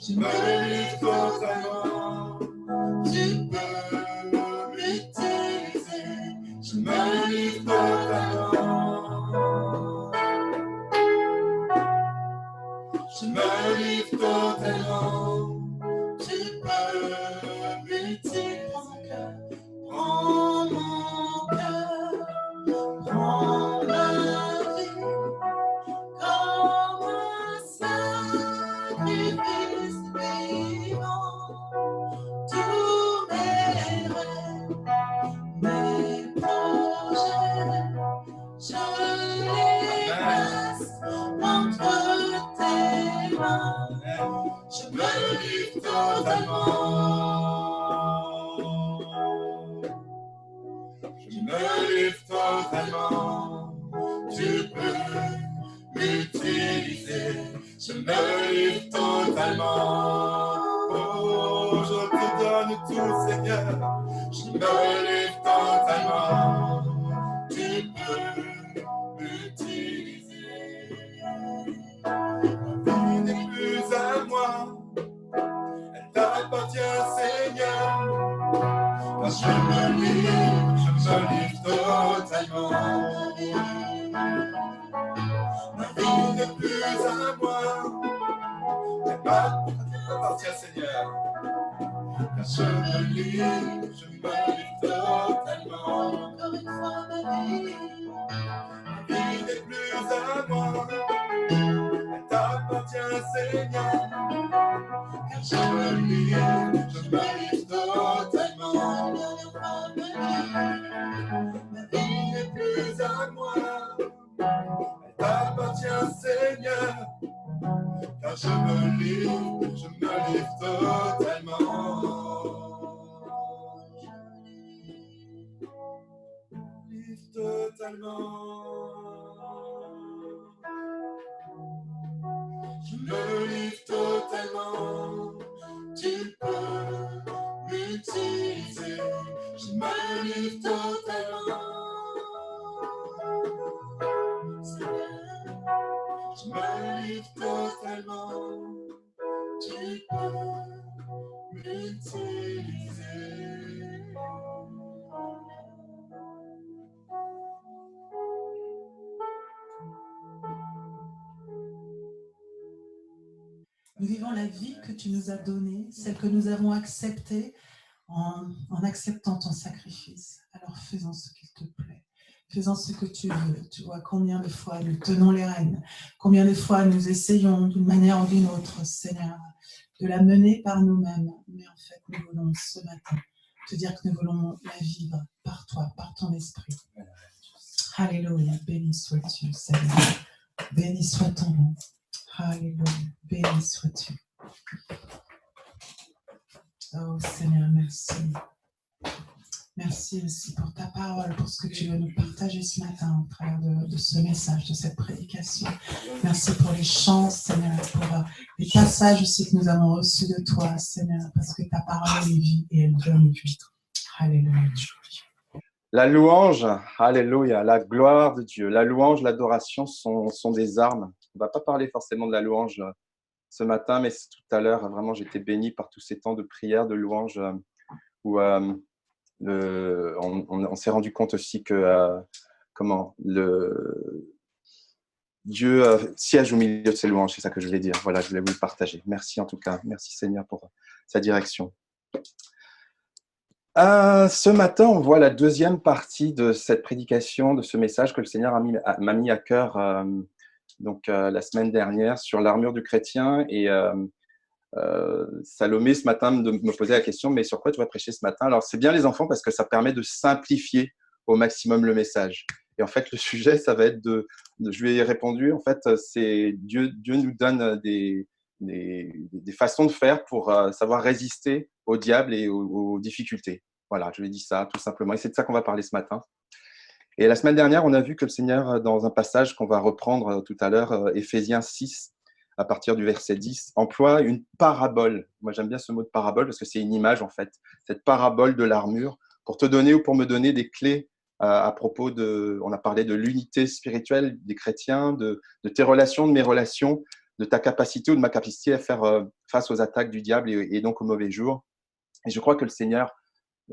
Je me livre totalement. totalement. Oh, je te donne tout, Seigneur. Je me livre totalement. Tu peux m'utiliser. Ma vie n'est plus à moi. Elle t'appartient, Seigneur. Car je me livre totalement. Ma vie n'est plus à moi. Elle m'appartient, Seigneur. Car je me livre totalement. Encore une fois, ma vie n'est plus à moi. Elle t'appartient, Seigneur. Car je me livre totalement. Ma vie n'est plus à moi. Elle t'appartient, Seigneur. Car je me livre totalement. Je me livre totalement. Tu peux m'utiliser. Je me livre totalement. Seigneur, je me livre totalement. Tu peux m'utiliser. Nous vivons la vie que tu nous as donnée, celle que nous avons acceptée en acceptant ton sacrifice. Alors faisons ce qu'il te plaît. Faisons ce que tu veux. Tu vois combien de fois nous tenons les rênes, combien de fois nous essayons d'une manière ou d'une autre, Seigneur, de la mener par nous-mêmes. Mais en fait, nous voulons ce matin te dire que nous voulons la vivre par toi, par ton esprit. Alléluia, béni sois-tu, Seigneur. Béni soit ton nom. Alléluia, béni sois-tu. Oh Seigneur, merci. Merci aussi pour ta parole, pour ce que tu veux nous partager ce matin au travers de ce message, de cette prédication. Merci pour les chants, Seigneur, pour les passages aussi que nous avons reçus de toi, Seigneur, parce que ta parole est vie et elle donne vie. Alléluia. La louange, alléluia, la gloire de Dieu, la louange, l'adoration sont des armes. On ne va pas parler forcément de la louange ce matin, mais tout à l'heure, vraiment, j'étais béni par tous ces temps de prière, de louange, où on s'est rendu compte aussi que Dieu siège au milieu de ces louanges, c'est ça que je voulais dire. Voilà, je voulais vous le partager. Merci en tout cas, merci Seigneur pour sa direction. Ce matin, on voit la deuxième partie de cette prédication, de ce message que le Seigneur m'a mis à cœur la semaine dernière sur l'armure du chrétien. Et Salomé, ce matin, me posait la question, mais sur quoi tu vas prêcher ce matin? Alors, c'est bien les enfants parce que ça permet de simplifier au maximum le message. Et en fait, le sujet, ça va être je lui ai répondu, en fait, c'est Dieu nous donne des façons de faire pour savoir résister au diable et aux difficultés. Voilà, je lui ai dit ça tout simplement. Et c'est de ça qu'on va parler ce matin. Et la semaine dernière, on a vu que le Seigneur, dans un passage qu'on va reprendre tout à l'heure, Éphésiens 6, à partir du verset 10, emploie une parabole. Moi, j'aime bien ce mot de parabole parce que c'est une image, en fait. Cette parabole de l'armure pour te donner ou pour me donner des clés à propos on a parlé de l'unité spirituelle des chrétiens, de tes relations, de mes relations, de ta capacité ou de ma capacité à faire face aux attaques du diable et donc aux mauvais jours. Et je crois que le Seigneur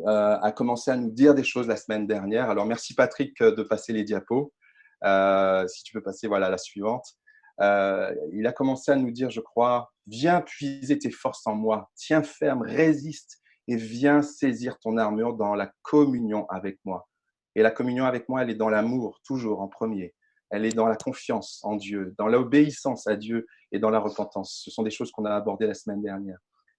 a commencé à nous dire des choses la semaine dernière. Alors, merci Patrick de passer les diapos. Si tu peux passer la suivante. Il a commencé à nous dire, je crois, viens puiser tes forces en moi, tiens ferme, résiste et viens saisir ton armure dans la communion avec moi. Et la communion avec moi, elle est dans l'amour, toujours en premier. Elle est dans la confiance en Dieu, dans l'obéissance à Dieu et dans la repentance. Ce sont des choses qu'on a abordées la semaine dernière.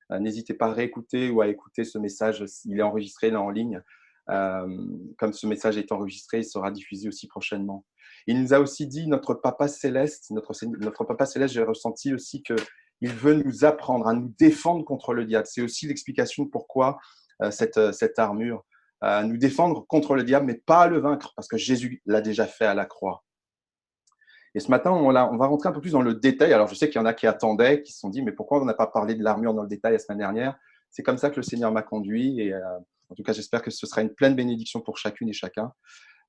N'hésitez pas à réécouter ou à écouter ce message. Il est enregistré là en ligne. Comme ce message est enregistré, il sera diffusé aussi prochainement. Il nous a aussi dit, notre Papa Céleste, notre Papa Céleste, j'ai ressenti aussi qu'il veut nous apprendre à nous défendre contre le diable. C'est aussi l'explication de pourquoi cette armure, nous défendre contre le diable, mais pas à le vaincre, parce que Jésus l'a déjà fait à la croix. Et ce matin, on va rentrer un peu plus dans le détail. Alors, je sais qu'il y en a qui attendaient, qui se sont dit, mais pourquoi on n'a pas parlé de l'armure dans le détail la semaine dernière? C'est comme ça que le Seigneur m'a conduit. Et en tout cas, j'espère que ce sera une pleine bénédiction pour chacune et chacun.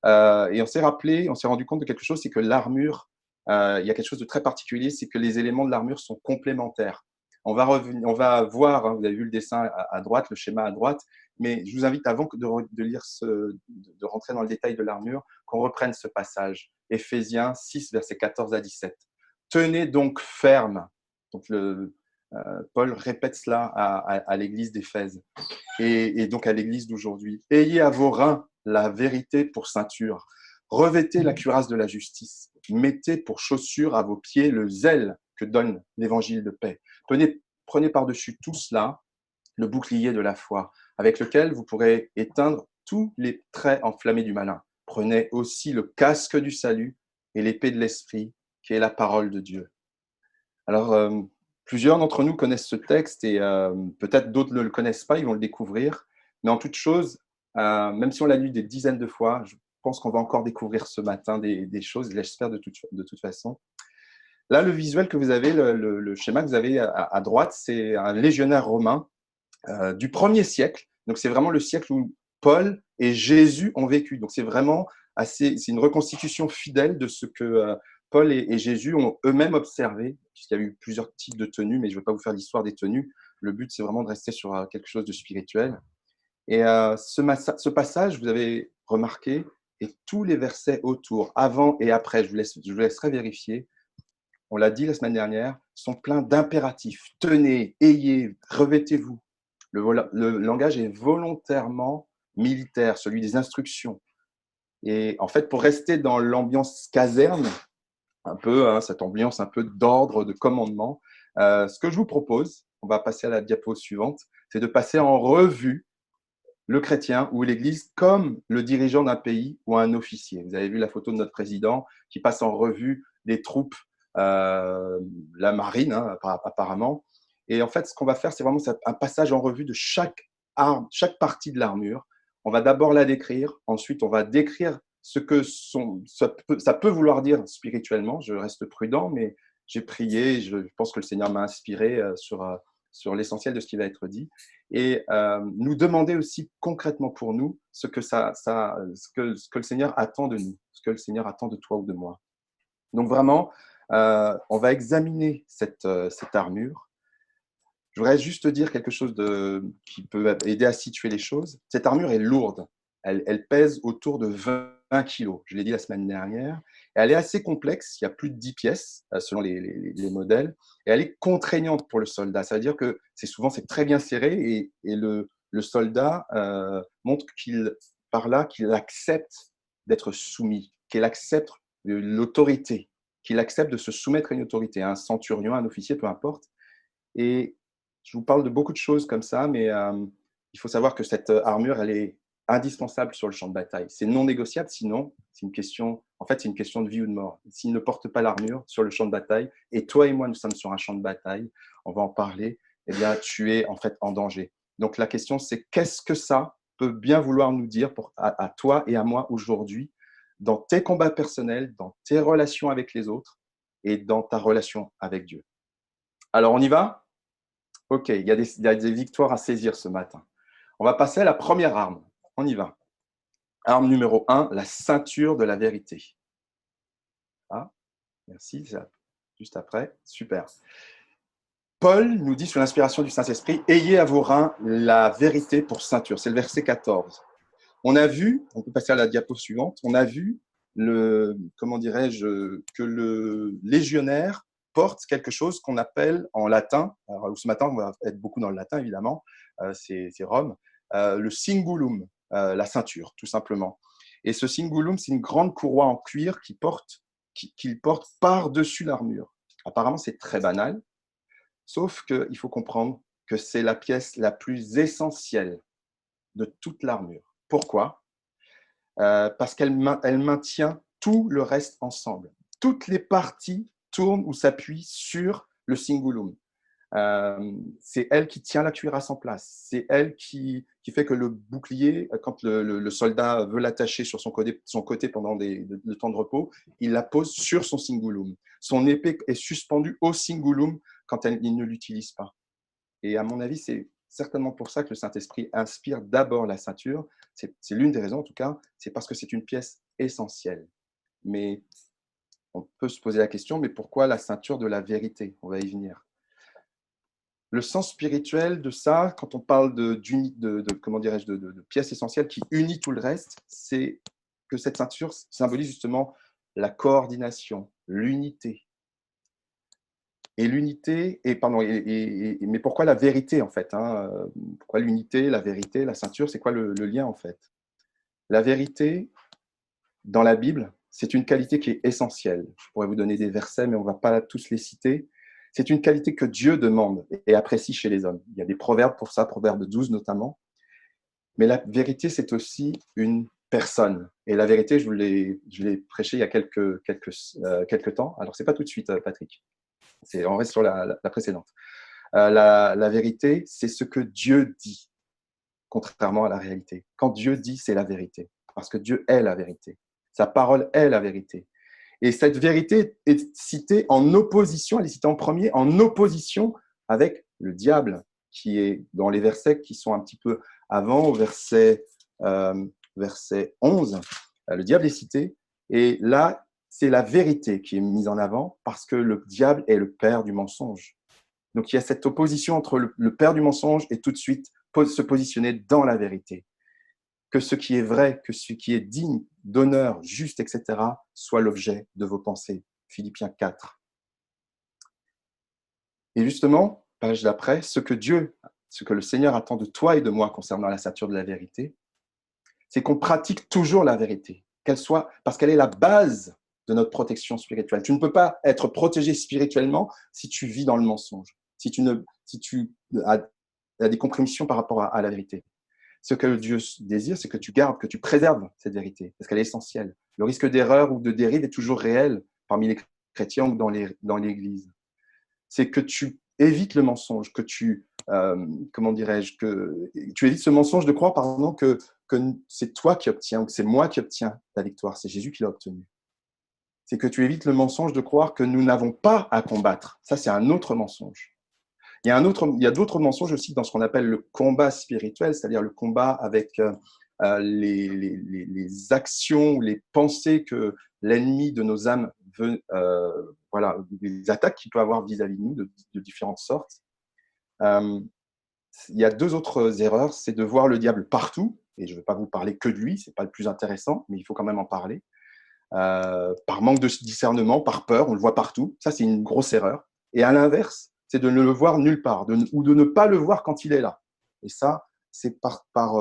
Et on s'est rendu compte de quelque chose, c'est que l'armure, il y a quelque chose de très particulier, c'est que les éléments de l'armure sont complémentaires. On va voir, hein, vous avez vu le dessin à droite, le schéma à droite, mais je vous invite, avant de rentrer dans le détail de l'armure, qu'on reprenne ce passage. Éphésiens 6, versets 14 à 17. Tenez donc ferme. Donc Paul répète cela à l'église d'Éphèse et donc à l'église d'aujourd'hui. Ayez à vos reins la vérité pour ceinture. Revêtez la cuirasse de la justice. Mettez pour chaussure à vos pieds le zèle que donne l'évangile de paix. Prenez par-dessus tout cela le bouclier de la foi, avec lequel vous pourrez éteindre tous les traits enflammés du malin. Prenez aussi le casque du salut et l'épée de l'esprit, qui est la parole de Dieu. Alors, plusieurs d'entre nous connaissent ce texte et peut-être d'autres ne le connaissent pas, ils vont le découvrir. Mais en toute chose, même si on l'a lu des dizaines de fois, je pense qu'on va encore découvrir ce matin des choses, j'espère de toute façon. Là, le visuel que vous avez, le schéma que vous avez à droite, c'est un légionnaire romain du 1er siècle. Donc, c'est vraiment le siècle où Paul et Jésus ont vécu. Donc, c'est vraiment c'est une reconstitution fidèle de ce que Paul et Jésus ont eux-mêmes observé, puisqu'il y a eu plusieurs types de tenues, mais je ne vais pas vous faire l'histoire des tenues. Le but, c'est vraiment de rester sur quelque chose de spirituel. Et ce passage, vous avez remarqué, et tous les versets autour, avant et après, je vous laisserai vérifier, on l'a dit la semaine dernière, sont pleins d'impératifs. Tenez, ayez, revêtez-vous. Le langage est volontairement militaire, celui des instructions. Et en fait, pour rester dans l'ambiance caserne, un peu, hein, cette ambiance un peu d'ordre, de commandement, ce que je vous propose, on va passer à la diapo suivante, c'est de passer en revue le chrétien ou l'Église comme le dirigeant d'un pays ou un officier. Vous avez vu la photo de notre président qui passe en revue les troupes, la marine, hein, apparemment. Et en fait, ce qu'on va faire, c'est vraiment un passage en revue de chaque partie de l'armure. On va d'abord la décrire, ensuite on va décrire ce que ça peut vouloir dire spirituellement. Je reste prudent, mais j'ai prié, je pense que le Seigneur m'a inspiré sur l'essentiel de ce qui va être dit. Et nous demander aussi concrètement pour nous ce que le Seigneur attend de nous, ce que le Seigneur attend de toi ou de moi. Donc vraiment, on va examiner cette armure. Je voudrais juste dire quelque chose qui peut aider à situer les choses. Cette armure est lourde. Elle pèse autour de 20 kilos. Je l'ai dit la semaine dernière. Et elle est assez complexe. Il y a plus de 10 pièces selon les modèles. Et elle est contraignante pour le soldat. Ça veut dire que c'est très bien serré et le soldat montre par là qu'il accepte d'être soumis, qu'il accepte l'autorité, qu'il accepte de se soumettre à une autorité, un centurion, un officier, peu importe. Et je vous parle de beaucoup de choses comme ça, mais il faut savoir que cette armure, elle est indispensable sur le champ de bataille. C'est non négociable, sinon, c'est une question de vie ou de mort. S'il ne porte pas l'armure sur le champ de bataille, et toi et moi, nous sommes sur un champ de bataille, on va en parler, eh bien, tu es en fait en danger. Donc la question, c'est qu'est-ce que ça peut bien vouloir nous dire à toi et à moi aujourd'hui, dans tes combats personnels, dans tes relations avec les autres et dans ta relation avec Dieu. Alors, on y va ? Ok, il y a des victoires à saisir ce matin. On va passer à la première arme. On y va. Arme numéro 1, la ceinture de la vérité. Ah, merci, juste après. Super. Paul nous dit sous l'inspiration du Saint-Esprit, « Ayez à vos reins la vérité pour ceinture ». C'est le verset 14. On a vu, on peut passer à la diapo suivante, on a vu que le légionnaire porte quelque chose qu'on appelle en latin, alors ce matin on va être beaucoup dans le latin évidemment, c'est Rome, le cingulum, la ceinture tout simplement. Et ce cingulum, c'est une grande courroie en cuir qu'il porte par-dessus l'armure. Apparemment c'est très banal, sauf qu'il faut comprendre que c'est la pièce la plus essentielle de toute l'armure. Pourquoi ? Parce qu'elle maintient tout le reste ensemble. Toutes les parties tournent ou s'appuient sur le cingulum. C'est elle qui tient la cuirasse en place. C'est elle qui fait que le bouclier, quand le soldat veut l'attacher sur son côté pendant le temps de repos, il la pose sur son cingulum. Son épée est suspendue au cingulum quand il ne l'utilise pas. Et à mon avis, c'est certainement pour ça que le Saint-Esprit inspire d'abord la ceinture. C'est l'une des raisons, en tout cas, c'est parce que c'est une pièce essentielle. Mais on peut se poser la question, mais pourquoi la ceinture de la vérité? On va y venir. Le sens spirituel de ça, quand on parle comment dirais-je, de pièces essentielles qui unit tout le reste, c'est que cette ceinture symbolise justement la coordination, l'unité. Et l'unité, mais pourquoi la vérité en fait, hein? Pourquoi l'unité, la vérité, la ceinture, c'est quoi le lien en fait? La vérité, dans la Bible, c'est une qualité qui est essentielle. Je pourrais vous donner des versets, mais on ne va pas tous les citer. C'est une qualité que Dieu demande et apprécie chez les hommes. Il y a des proverbes pour ça, Proverbe 12 notamment. Mais la vérité, c'est aussi une personne. Et la vérité, je l'ai prêché il y a quelques temps. Alors, ce n'est pas tout de suite, Patrick. On reste sur la précédente. La vérité, c'est ce que Dieu dit, contrairement à la réalité. Quand Dieu dit, c'est la vérité, parce que Dieu est la vérité. Sa parole est la vérité. Et cette vérité est citée en opposition, elle est citée en premier, en opposition avec le diable, qui est dans les versets qui sont un petit peu avant, au verset 11. Le diable est cité, et là, c'est la vérité qui est mise en avant, parce que le diable est le père du mensonge. Donc, il y a cette opposition entre le père du mensonge et tout de suite se positionner dans la vérité. Que ce qui est vrai, que ce qui est digne d'honneur, juste, etc., soit l'objet de vos pensées. Philippiens 4. Et justement, page d'après, ce que le Seigneur attend de toi et de moi concernant la ceinture de la vérité, c'est qu'on pratique toujours la vérité, parce qu'elle est la base de notre protection spirituelle. Tu ne peux pas être protégé spirituellement si tu vis dans le mensonge, si tu as des compromissions par rapport à la vérité. Ce que Dieu désire, c'est que tu gardes, que tu préserves cette vérité, parce qu'elle est essentielle. Le risque d'erreur ou de dérive est toujours réel parmi les chrétiens ou dans l'Église. C'est que tu évites le mensonge, que tu évites ce mensonge de croire, par exemple, que c'est toi qui obtiens ou que c'est moi qui obtiens la victoire, c'est Jésus qui l'a obtenue. C'est que tu évites le mensonge de croire que nous n'avons pas à combattre. Ça, c'est un autre mensonge. Il y a d'autres mensonges aussi dans ce qu'on appelle le combat spirituel, c'est-à-dire le combat avec les actions ou les pensées que l'ennemi de nos âmes veut, les attaques qu'il peut avoir vis-à-vis de nous de différentes sortes. Il y a deux autres erreurs, c'est de voir le diable partout, et je ne vais pas vous parler que de lui, ce n'est pas le plus intéressant, mais il faut quand même en parler. Par manque de discernement, par peur, on le voit partout. Ça, c'est une grosse erreur. Et à l'inverse, c'est de ne le voir nulle part, ou de ne pas le voir quand il est là. Et ça, c'est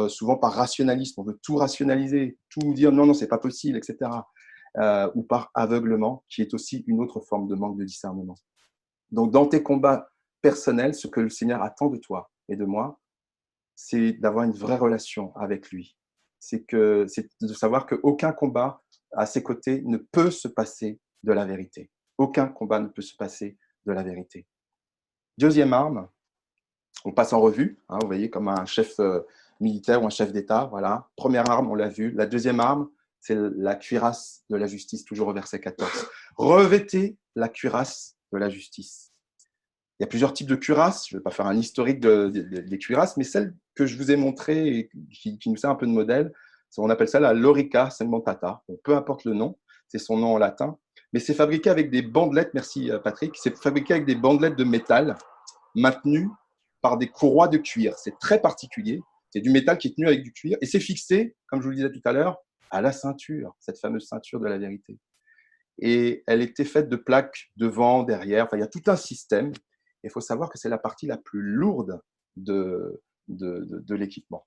souvent par rationalisme. On veut tout rationaliser, tout dire non, c'est pas possible, etc. Ou par aveuglement, qui est aussi une autre forme de manque de discernement. Donc, dans tes combats personnels, ce que le Seigneur attend de toi et de moi, c'est d'avoir une vraie relation avec lui. C'est de savoir qu'aucun combat à ses côtés ne peut se passer de la vérité. Aucun combat ne peut se passer de la vérité. Deuxième arme, on passe en revue, hein, vous voyez, comme un chef militaire ou un chef d'État. Voilà. Première arme, on l'a vu. La deuxième arme, c'est la cuirasse de la justice, toujours au verset 14. Revêtez la cuirasse de la justice. Il y a plusieurs types de cuirasses. Je ne vais pas faire un historique des cuirasses, mais celle que je vous ai montrée et qui nous sert un peu de modèle, on appelle ça la lorica segmentata. Bon, peu importe le nom, c'est son nom en latin. Mais c'est fabriqué avec des bandelettes, merci Patrick, c'est fabriqué avec des bandelettes de métal maintenues par des courroies de cuir. C'est très particulier. C'est du métal qui est tenu avec du cuir et c'est fixé, comme je vous le disais tout à l'heure, à la ceinture, cette fameuse ceinture de la vérité. Et elle était faite de plaques devant, derrière. Enfin, il y a tout un système. Il faut savoir que c'est la partie la plus lourde de l'équipement.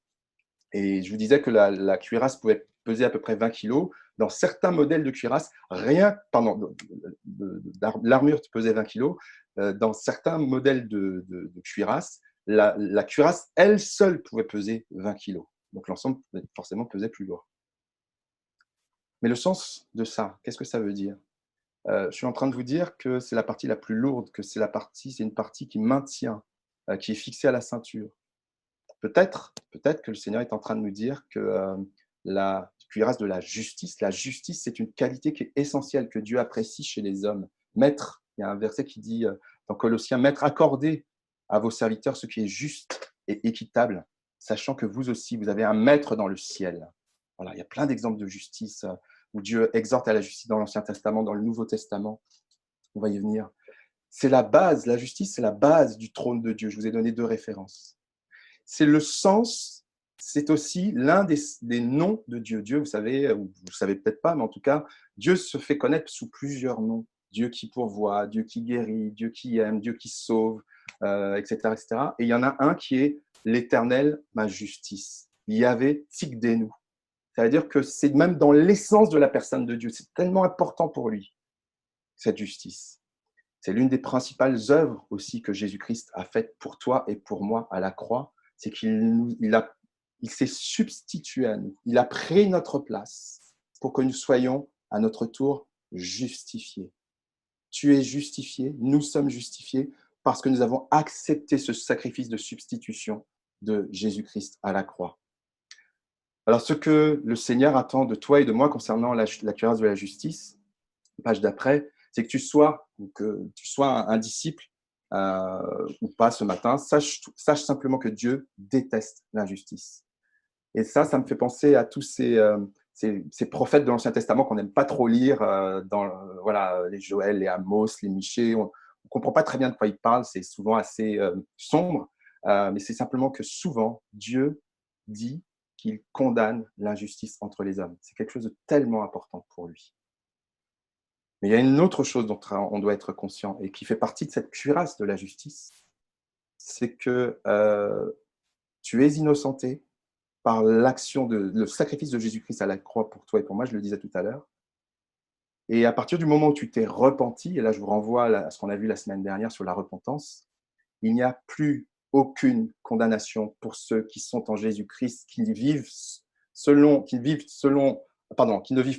Et je vous disais que la cuirasse pouvait peser à peu près 20 kg. Dans certains modèles de cuirasse, l'armure pesait 20 kg. Dans certains modèles de cuirasse, la cuirasse, elle seule, pouvait peser 20 kg. Donc l'ensemble forcément pesait plus lourd. Mais le sens de ça, qu'est-ce que ça veut dire ? je suis en train de vous dire que c'est la partie la plus lourde, que c'est une partie qui maintient, qui est fixée à la ceinture. Peut-être que le Seigneur est en train de nous dire que la cuirasse de la justice, c'est une qualité qui est essentielle, que Dieu apprécie chez les hommes. Maître, il y a un verset qui dit dans Colossiens, Maître, accordez à vos serviteurs ce qui est juste et équitable, sachant que vous aussi, vous avez un maître dans le ciel. Voilà, il y a plein d'exemples de justice où Dieu exhorte à la justice dans l'Ancien Testament, dans le Nouveau Testament. On va y venir. C'est la base, la justice, c'est la base du trône de Dieu. Je vous ai donné 2 références. C'est le sens, c'est aussi l'un des noms de Dieu. Dieu, vous savez, ou vous ne savez peut-être pas, mais en tout cas, Dieu se fait connaître sous plusieurs noms. Dieu qui pourvoit, Dieu qui guérit, Dieu qui aime, Dieu qui sauve, etc., etc. Et il y en a un qui est l'Éternel, ma justice. Yahvé Tikdenu. Ça veut dire que c'est même dans l'essence de la personne de Dieu. C'est tellement important pour lui, cette justice. C'est l'une des principales œuvres aussi que Jésus-Christ a faites pour toi et pour moi à la croix. C'est qu'il s'est substitué à nous. Il a pris notre place pour que nous soyons à notre tour justifiés. Tu es justifié, nous sommes justifiés parce que nous avons accepté ce sacrifice de substitution de Jésus-Christ à la croix. Alors, ce que le Seigneur attend de toi et de moi concernant la cuirasse de la justice, page d'après, c'est que tu sois un disciple ou pas ce matin, sache simplement que Dieu déteste l'injustice. Et ça me fait penser à tous ces prophètes de l'Ancien Testament qu'on n'aime pas trop lire, les Joël, les Amos, les Michée. On ne comprend pas très bien de quoi ils parlent, c'est souvent assez sombre, mais c'est simplement que souvent, Dieu dit qu'il condamne l'injustice entre les hommes. C'est quelque chose de tellement important pour lui. Mais il y a une autre chose dont on doit être conscient et qui fait partie de cette cuirasse de la justice, c'est que tu es innocenté par le sacrifice de Jésus-Christ à la croix pour toi et pour moi, je le disais tout à l'heure. Et à partir du moment où tu t'es repenti, et là je vous renvoie à ce qu'on a vu la semaine dernière sur la repentance, il n'y a plus aucune condamnation pour ceux qui sont en Jésus-Christ, qui ne vivent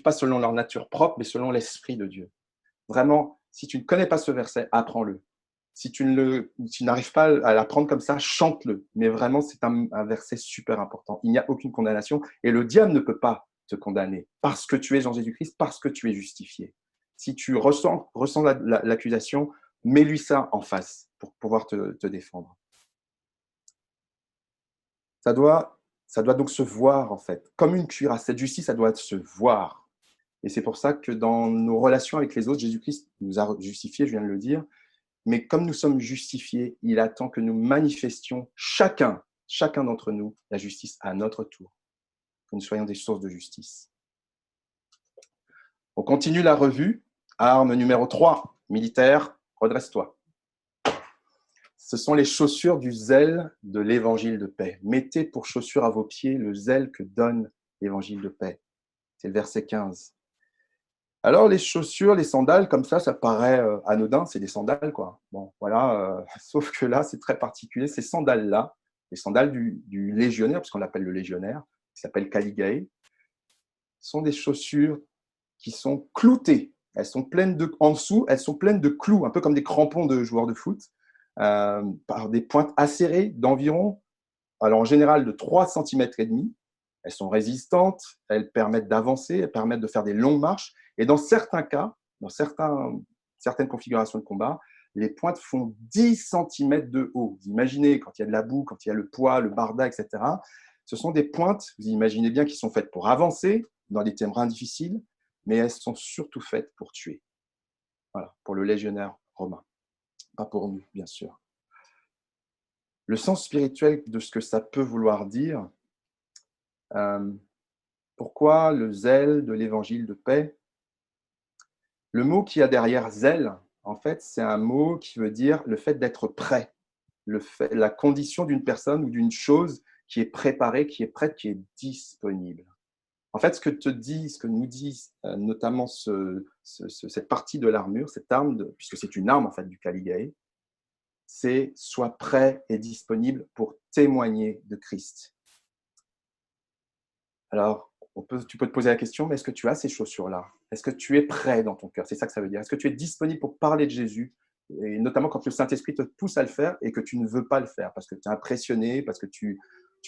pas selon leur nature propre, mais selon l'Esprit de Dieu. Vraiment, si tu ne connais pas ce verset, apprends-le. Si tu n'arrives pas à l'apprendre comme ça, chante-le. Mais vraiment, c'est un verset super important. Il n'y a aucune condamnation et le diable ne peut pas te condamner parce que tu es en Jésus-Christ, parce que tu es justifié. Si tu ressens l'accusation, mets-lui ça en face pour pouvoir te défendre. Ça doit donc se voir, en fait. Comme une cuirasse, cette justice, ça doit se voir. Et c'est pour ça que dans nos relations avec les autres, Jésus-Christ nous a justifiés, je viens de le dire. Mais comme nous sommes justifiés, il attend que nous manifestions chacun d'entre nous la justice à notre tour. Que nous soyons des sources de justice. On continue la revue. Arme numéro 3, militaire, redresse-toi. Ce sont les chaussures du zèle de l'évangile de paix. Mettez pour chaussure à vos pieds le zèle que donne l'évangile de paix. C'est le verset 15. Alors, les chaussures, les sandales, comme ça paraît anodin, c'est des sandales, quoi. Bon, voilà, sauf que là, c'est très particulier. Ces sandales-là, les sandales du légionnaire, parce qu'on l'appelle le légionnaire, qui s'appelle Kaligae, sont des chaussures qui sont cloutées. En dessous, elles sont pleines de clous, un peu comme des crampons de joueurs de foot, par des pointes acérées d'environ, alors en général de 3,5 cm. Elles sont résistantes, elles permettent d'avancer, elles permettent de faire des longues marches. Et dans certains cas, dans certaines configurations de combat, les pointes font 10 cm de haut. Vous imaginez, quand il y a de la boue, quand il y a le poids, le barda, etc., ce sont des pointes, vous imaginez bien, qui sont faites pour avancer dans des terrains difficiles, mais elles sont surtout faites pour tuer. Voilà, pour le légionnaire romain. Pas pour nous, bien sûr. Le sens spirituel de ce que ça peut vouloir dire, pourquoi le zèle de l'évangile de paix? Le mot qu'il y a derrière zèle, en fait, c'est un mot qui veut dire le fait d'être prêt, la condition d'une personne ou d'une chose qui est préparée, qui est prête, qui est disponible. En fait, ce que nous dit notamment cette partie de l'armure, cette arme, puisque c'est une arme en fait du Kaligae, c'est sois prêt et disponible pour témoigner de Christ. Alors, Tu peux te poser la question, mais est-ce que tu as ces chaussures-là? Est-ce que tu es prêt dans ton cœur? C'est ça que ça veut dire. Est-ce que tu es disponible pour parler de Jésus? Et notamment quand le Saint-Esprit te pousse à le faire et que tu ne veux pas le faire parce que tu es impressionné, parce que tu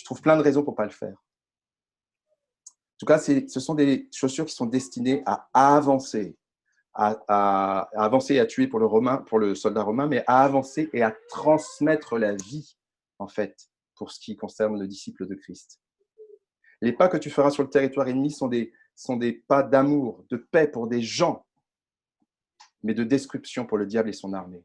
trouves plein de raisons pour ne pas le faire. En tout cas, ce sont des chaussures qui sont destinées à avancer, à avancer et à tuer pour le soldat romain, mais à avancer et à transmettre la vie, en fait, pour ce qui concerne le disciple de Christ. Les pas que tu feras sur le territoire ennemi sont des pas d'amour, de paix pour des gens, mais de destruction pour le diable et son armée.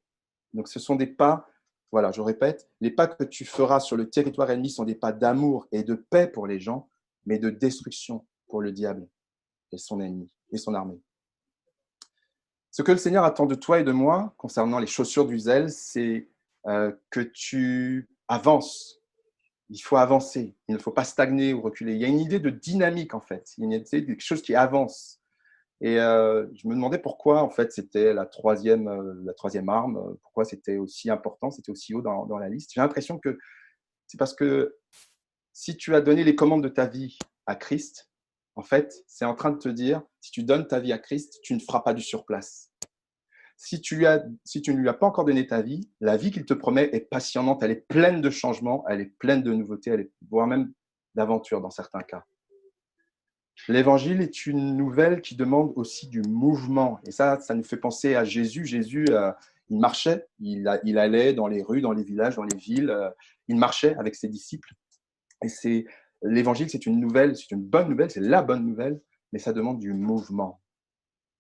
Donc ce sont des pas, voilà, je répète, les pas que tu feras sur le territoire ennemi sont des pas d'amour et de paix pour les gens, mais de destruction pour le diable et son ennemi et son armée. Ce que le Seigneur attend de toi et de moi, concernant les chaussures du zèle, c'est que tu avances. Il faut avancer, il ne faut pas stagner ou reculer. Il y a une idée de dynamique, en fait. Il y a une idée de quelque chose qui avance. Et je me demandais pourquoi, en fait, c'était la troisième arme, pourquoi c'était aussi important, c'était aussi haut dans la liste. J'ai l'impression que c'est parce que si tu as donné les commandes de ta vie à Christ, en fait, c'est en train de te dire, si tu donnes ta vie à Christ, tu ne feras pas du surplace. Si tu ne lui as pas encore donné ta vie, la vie qu'il te promet est passionnante, elle est pleine de changements, elle est pleine de nouveautés, voire même d'aventures dans certains cas. L'évangile est une nouvelle qui demande aussi du mouvement. Et ça nous fait penser à Jésus. Jésus, il marchait, il allait dans les rues, dans les villages, dans les villes, il marchait avec ses disciples. Et l'évangile, c'est une nouvelle, c'est une bonne nouvelle, c'est la bonne nouvelle, mais ça demande du mouvement.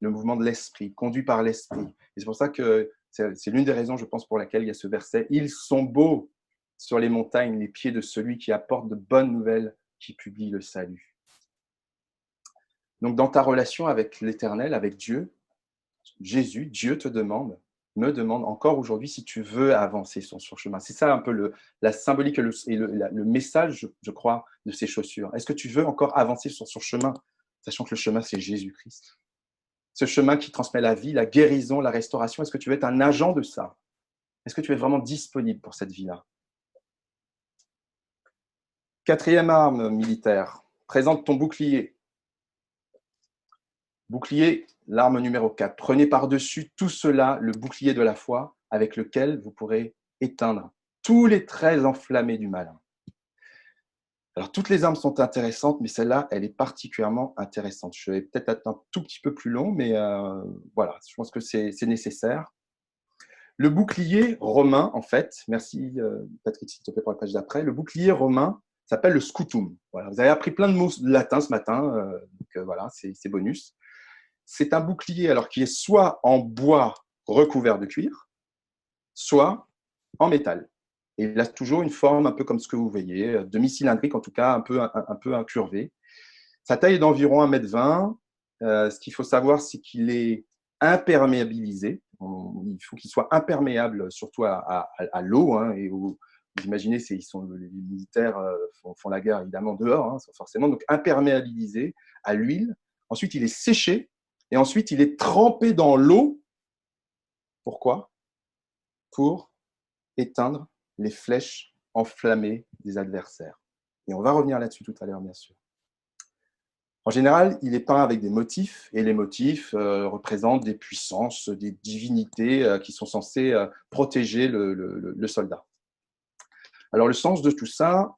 Le mouvement de l'esprit, conduit par l'esprit. Et c'est pour ça que c'est l'une des raisons, je pense, pour laquelle il y a ce verset. Ils sont beaux sur les montagnes, les pieds de celui qui apporte de bonnes nouvelles, qui publie le salut. Donc, dans ta relation avec l'Éternel, avec Dieu, Jésus, Dieu me demande encore aujourd'hui si tu veux avancer sur son chemin. C'est ça un peu la symbolique et le message, je crois, de ces chaussures. Est-ce que tu veux encore avancer sur son chemin, sachant que le chemin, c'est Jésus-Christ? Ce chemin qui transmet la vie, la guérison, la restauration, est-ce que tu veux être un agent de ça? Est-ce que tu es vraiment disponible pour cette vie-là? Quatrième arme militaire, présente ton bouclier. Bouclier, l'arme numéro 4. Prenez par-dessus tout cela le bouclier de la foi avec lequel vous pourrez éteindre tous les traits enflammés du malin. Alors, toutes les armes sont intéressantes, mais celle-là, elle est particulièrement intéressante. Je vais peut-être être un tout petit peu plus long, mais voilà, je pense que c'est nécessaire. Le bouclier romain, en fait, merci Patrick, s'il te plaît, pour la page d'après, le bouclier romain s'appelle le scutum. Voilà, vous avez appris plein de mots latins ce matin, donc voilà, c'est bonus. C'est un bouclier alors qui est soit en bois recouvert de cuir, soit en métal. Et il a toujours une forme un peu comme ce que vous voyez, demi-cylindrique en tout cas, un peu incurvé. Sa taille est d'environ 1,20 m. Ce qu'il faut savoir, c'est qu'il est imperméabilisé. Il faut qu'il soit imperméable surtout à l'eau. Hein, et vous imaginez, les militaires font la guerre évidemment dehors, hein, forcément. Donc imperméabilisé à l'huile. Ensuite, il est séché. Et ensuite, il est trempé dans l'eau. Pourquoi? Pour éteindre les flèches enflammées des adversaires. Et on va revenir là-dessus tout à l'heure, bien sûr. En général, il est peint avec des motifs, et les motifs représentent des puissances, des divinités qui sont censées protéger le soldat. Alors, le sens de tout ça,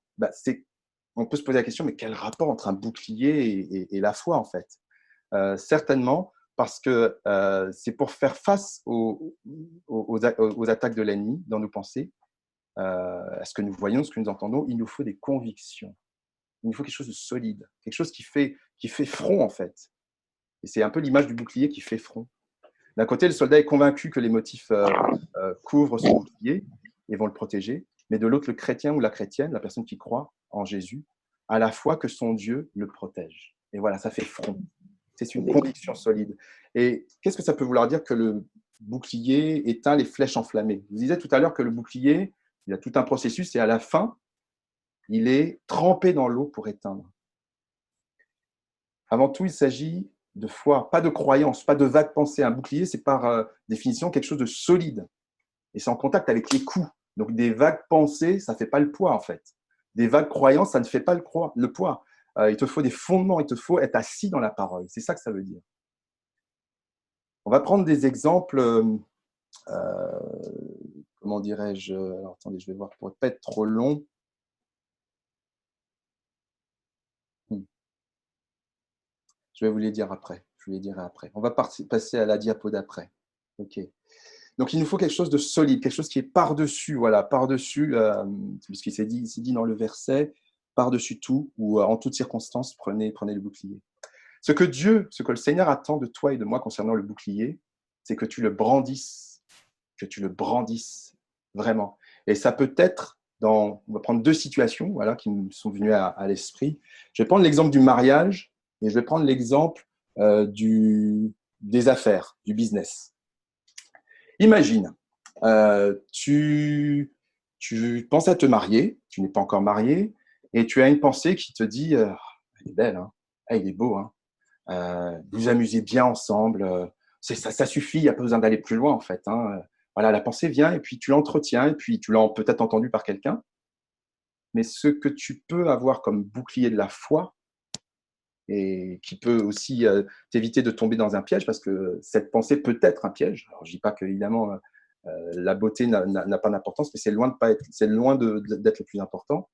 on peut se poser la question, mais quel rapport entre un bouclier et la foi, en fait? Certainement, parce que c'est pour faire face aux attaques de l'ennemi dans nos pensées, à ce que nous voyons, ce que nous entendons, il nous faut des convictions. Il nous faut quelque chose de solide, quelque chose qui fait front, en fait. Et c'est un peu l'image du bouclier qui fait front. D'un côté, le soldat est convaincu que les motifs couvrent son bouclier et vont le protéger, mais de l'autre, le chrétien ou la chrétienne, la personne qui croit en Jésus, a la foi que son Dieu le protège. Et voilà, ça fait front. C'est une conviction solide. Et qu'est-ce que ça peut vouloir dire que le bouclier éteint les flèches enflammées? Je vous disais tout à l'heure que le bouclier, il a tout un processus et à la fin, il est trempé dans l'eau pour éteindre. Avant tout, il s'agit de foi, pas de croyance, pas de vague pensée. Un bouclier, c'est par définition quelque chose de solide. Et c'est en contact avec les coups. Donc des vagues pensées, ça ne fait pas le poids en fait. Des vagues croyances, ça ne fait pas le poids. il te faut des fondements, il te faut être assis dans la parole. C'est ça que ça veut dire. On va prendre des exemples, comment dirais-je, alors attendez, je vais voir pour ne pas être trop long. Je vais vous les dire après. Je vous les dirai après. On va passer à la diapo d'après. OK. Donc, il nous faut quelque chose de solide, quelque chose qui est par-dessus, voilà, par-dessus, puisqu'il s'est dit dans le verset, par-dessus tout, ou en toutes circonstances, prenez le bouclier. Ce que le Seigneur attend de toi et de moi concernant le bouclier, c'est que tu le brandisses vraiment. Et ça peut être on va prendre 2 situations, voilà, qui me sont venues à l'esprit. Je vais prendre l'exemple du mariage et je vais prendre l'exemple des affaires, du business. Imagine, tu penses à te marier, tu n'es pas encore marié, et tu as une pensée qui te dit elle est belle, hein, il est beau, hein, vous amusez bien ensemble, ça suffit, il n'y a pas besoin d'aller plus loin en fait. Hein. Voilà, la pensée vient et puis tu l'entretiens, et puis tu l'as peut-être entendu par quelqu'un, mais ce que tu peux avoir comme bouclier de la foi, et qui peut aussi t'éviter de tomber dans un piège, parce que cette pensée peut être un piège. Alors, je ne dis pas qu'évidemment, la beauté n'a pas d'importance, mais c'est loin d'être le plus important.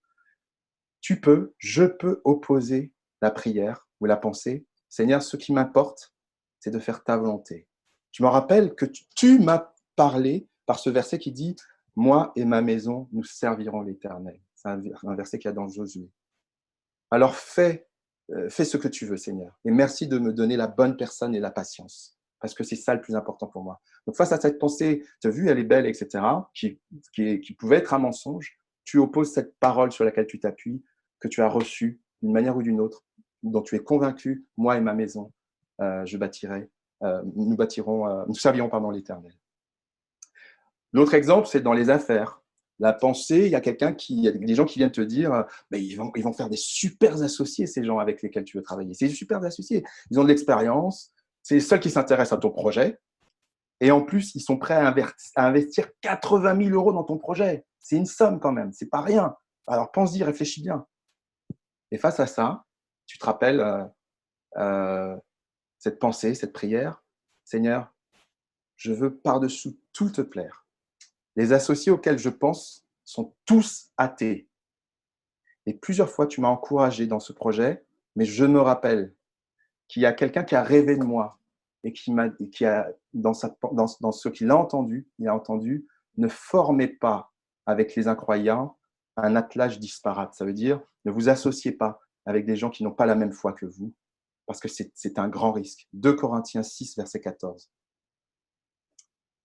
Je peux opposer la prière ou la pensée. Seigneur, ce qui m'importe, c'est de faire ta volonté. Je me rappelle que tu m'as parlé par ce verset qui dit « Moi et ma maison, nous servirons l'Éternel ». C'est un verset qu'il y a dans Josué. Alors fais ce que tu veux, Seigneur. Et merci de me donner la bonne personne et la patience, parce que c'est ça le plus important pour moi. Donc, face à cette pensée, tu as vu, elle est belle, etc., qui pouvait être un mensonge, tu opposes cette parole sur laquelle tu t'appuies, que tu as reçue d'une manière ou d'une autre, dont tu es convaincu, moi et ma maison, nous servirons l'Éternel. L'autre exemple, c'est dans les affaires. La pensée, il y a des gens qui viennent te dire ils vont faire des super associés, ces gens avec lesquels tu veux travailler. C'est des super associés. Ils ont de l'expérience, c'est les seuls qui s'intéressent à ton projet. Et en plus, ils sont prêts à investir 80 000 € dans ton projet. C'est une somme quand même, c'est pas rien. Alors pense-y, réfléchis bien. Et face à ça, tu te rappelles cette pensée, cette prière. Seigneur, je veux par-dessous tout te plaire. Les associés auxquels je pense sont tous athées. Et plusieurs fois, tu m'as encouragé dans ce projet, mais je me rappelle qu'il y a quelqu'un qui a rêvé de moi et qui a, dans ce qu'il a entendu, ne formez pas avec les incroyants un attelage disparate. Ça veut dire, ne vous associez pas avec des gens qui n'ont pas la même foi que vous, parce que c'est un grand risque. 2 Corinthiens 6, verset 14.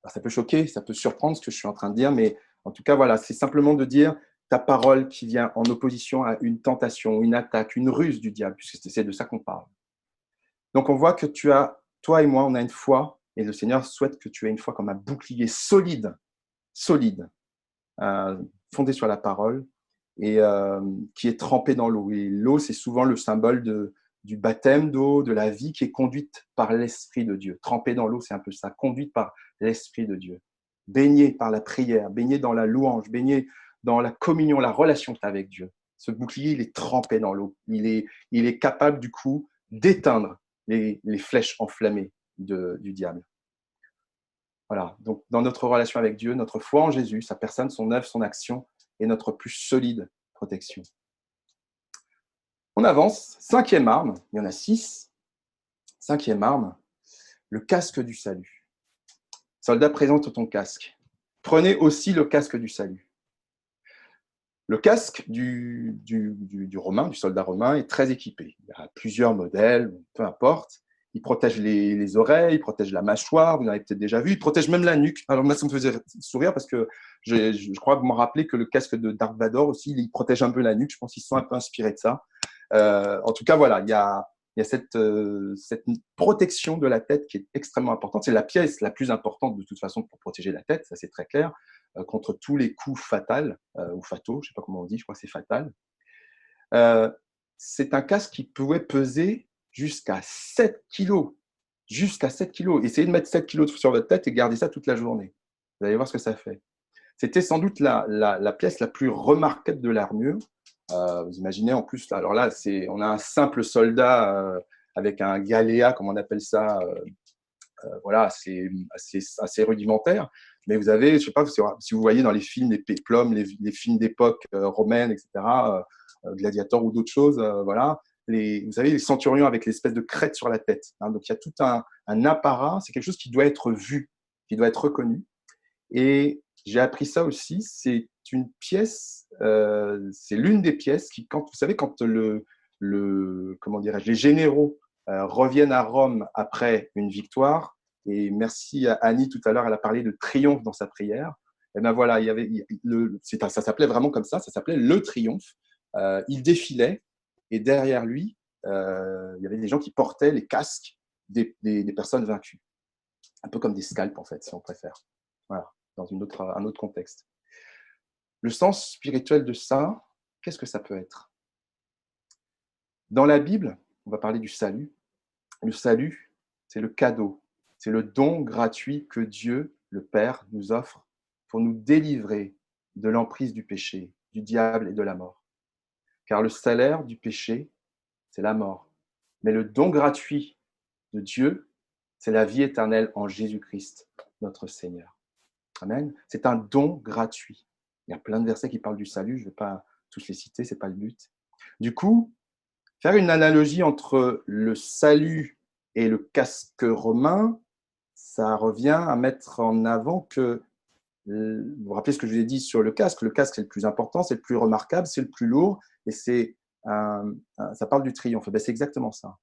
Alors, ça peut choquer, ça peut surprendre ce que je suis en train de dire, mais en tout cas, voilà, c'est simplement de dire ta parole qui vient en opposition à une tentation, une attaque, une ruse du diable, puisque c'est de ça qu'on parle. Donc, on voit que toi et moi, on a une foi, et le Seigneur souhaite que tu aies une foi comme un bouclier solide, fondé sur la parole, et qui est trempé dans l'eau. Et l'eau, c'est souvent le symbole du baptême d'eau, de la vie qui est conduite par l'Esprit de Dieu. Trempée dans l'eau, c'est un peu ça, conduite par l'Esprit de Dieu. Baignée par la prière, baignée dans la louange, baignée dans la communion, la relation que tu as avec Dieu. Ce bouclier, il est trempé dans l'eau. Il est capable, du coup, d'éteindre les flèches enflammées du diable. Voilà, donc dans notre relation avec Dieu, notre foi en Jésus, sa personne, son œuvre, son action est notre plus solide protection. On avance, 5e arme, il y en a 6. 5e arme, le casque du salut. Soldat, présente ton casque. Prenez aussi le casque du salut. Le casque du Romain, du soldat romain, est très équipé. Il y a plusieurs modèles, peu importe. Il protège les oreilles, il protège la mâchoire, vous l'avez peut-être déjà vu, il protège même la nuque. Alors moi, ça me faisait sourire parce que je crois me rappeler que le casque de Dark Vador aussi, il protège un peu la nuque. Je pense qu'ils sont un peu inspirés de ça. En tout cas, voilà, il y a cette protection de la tête qui est extrêmement importante. C'est la pièce la plus importante de toute façon pour protéger la tête, ça c'est très clair, contre tous les coups fatals ou fataux, je ne sais pas comment on dit, je crois que c'est fatal. C'est un casque qui pouvait peser jusqu'à 7 kilos. Jusqu'à 7 kilos. Essayez de mettre 7 kilos sur votre tête et gardez ça toute la journée. Vous allez voir ce que ça fait. C'était sans doute la pièce la plus remarquable de l'armure. Vous imaginez en plus, là, alors là, on a un simple soldat avec un galéa, comme on appelle ça, voilà, assez rudimentaire. Mais vous avez, je ne sais pas si vous voyez dans les films, les péplums, les films d'époque romaine, etc., Gladiator ou d'autres choses, voilà. Vous savez, les centurions avec l'espèce de crête sur la tête. Hein, donc, il y a tout un apparat. C'est quelque chose qui doit être vu, qui doit être reconnu. Et j'ai appris ça aussi. C'est une pièce, c'est l'une des pièces qui, vous savez, quand comment dirais-je, les généraux reviennent à Rome après une victoire, et merci à Annie tout à l'heure, elle a parlé de triomphe dans sa prière. Et ben voilà, ça s'appelait vraiment comme ça s'appelait le triomphe. Il défilait, et derrière lui, il y avait des gens qui portaient les casques des personnes vaincues. Un peu comme des scalps, en fait, si on préfère. Voilà, dans un autre contexte. Le sens spirituel de ça, qu'est-ce que ça peut être? Dans la Bible, on va parler du salut. Le salut, c'est le cadeau, c'est le don gratuit que Dieu, le Père, nous offre pour nous délivrer de l'emprise du péché, du diable et de la mort. Car le salaire du péché, c'est la mort. Mais le don gratuit de Dieu, c'est la vie éternelle en Jésus-Christ, notre Seigneur. Amen. C'est un don gratuit. Il y a plein de versets qui parlent du salut, je ne vais pas tous les citer, ce n'est pas le but. Du coup, faire une analogie entre le salut et le casque romain, ça revient à mettre en avant que, vous vous rappelez ce que je vous ai dit sur le casque c'est le plus important, c'est le plus remarquable, c'est le plus lourd, et ça parle du triomphe. Ben, c'est exactement ça.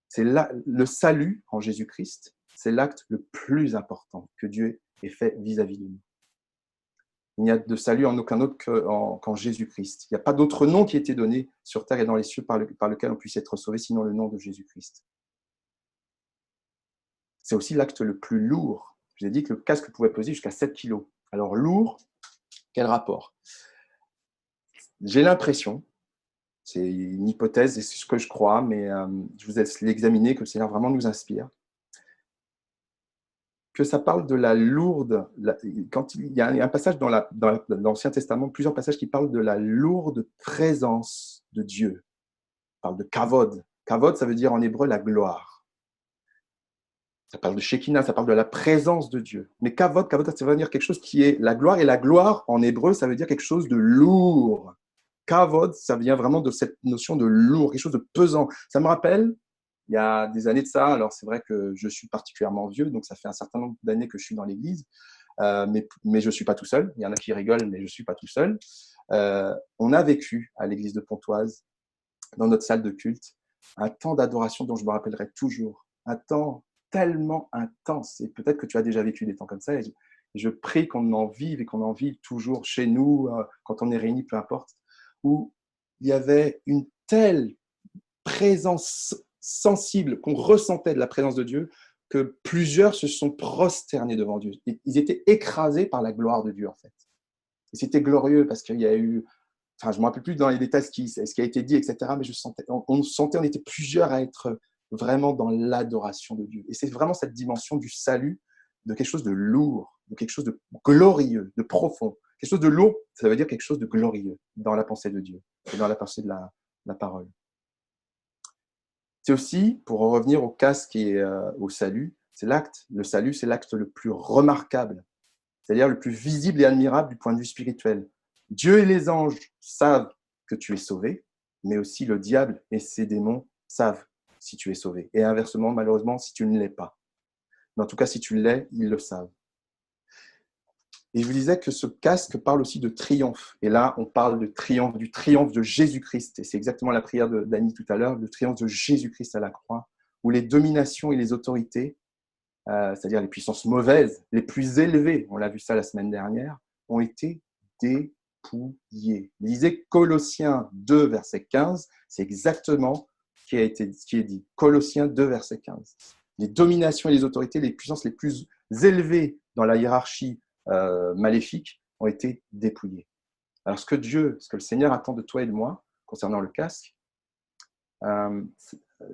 C'est le salut en Jésus-Christ, c'est l'acte le plus important que Dieu ait fait vis-à-vis de nous. Il n'y a de salut en aucun autre qu'en Jésus-Christ. Il n'y a pas d'autre nom qui a été donné sur terre et dans les cieux par lequel on puisse être sauvé, sinon le nom de Jésus-Christ. C'est aussi l'acte le plus lourd. Je vous ai dit que le casque pouvait peser jusqu'à 7 kilos. Alors lourd, quel rapport? J'ai l'impression, c'est une hypothèse et c'est ce que je crois, mais je vous laisse l'examiner, que le Seigneur vraiment nous inspire, que ça parle de la lourde, quand il y a un passage dans l'Ancien Testament, plusieurs passages qui parlent de la lourde présence de Dieu. On parle de kavod. Kavod, ça veut dire en hébreu la gloire. Ça parle de Shekinah, ça parle de la présence de Dieu. Mais kavod, ça veut dire quelque chose qui est la gloire, et la gloire en hébreu, ça veut dire quelque chose de lourd. Kavod, ça vient vraiment de cette notion de lourd, quelque chose de pesant. Ça me rappelle, il y a des années de ça, alors c'est vrai que je suis particulièrement vieux, donc ça fait un certain nombre d'années que je suis dans l'église, mais je ne suis pas tout seul. Il y en a qui rigolent, mais je ne suis pas tout seul. On a vécu à l'église de Pontoise, dans notre salle de culte, un temps d'adoration dont je me rappellerai toujours, un temps tellement intense, et peut-être que tu as déjà vécu des temps comme ça, et je prie qu'on en vive et qu'on en vive toujours chez nous, quand on est réunis, peu importe, où il y avait une telle présence sensible, qu'on ressentait de la présence de Dieu, que plusieurs se sont prosternés devant Dieu. Ils étaient écrasés par la gloire de Dieu, en fait. Et c'était glorieux parce qu'il y a eu, enfin, je ne me rappelle plus dans les détails ce qui a été dit, etc., mais on était plusieurs à être vraiment dans l'adoration de Dieu. Et c'est vraiment cette dimension du salut, de quelque chose de lourd, de quelque chose de glorieux, de profond. Quelque chose de lourd, ça veut dire quelque chose de glorieux dans la pensée de Dieu et dans la pensée de la parole. C'est aussi, pour en revenir au casque et au salut, le salut, c'est l'acte le plus remarquable, c'est-à-dire le plus visible et admirable du point de vue spirituel. Dieu et les anges savent que tu es sauvé, mais aussi le diable et ses démons savent si tu es sauvé. Et inversement, malheureusement, si tu ne l'es pas. Mais en tout cas, si tu l'es, ils le savent. Et je vous disais que ce casque parle aussi de triomphe. Et là, on parle du triomphe de Jésus-Christ. Et c'est exactement la prière d'Annie tout à l'heure, le triomphe de Jésus-Christ à la croix, où les dominations et les autorités, c'est-à-dire les puissances mauvaises, les plus élevées, on l'a vu ça la semaine dernière, ont été dépouillées. Lisez Colossiens 2, verset 15, c'est exactement ce qui est dit. Colossiens 2, verset 15. Les dominations et les autorités, les puissances les plus élevées dans la hiérarchie maléfiques ont été dépouillés. Alors ce que le Seigneur attend de toi et de moi, concernant le casque,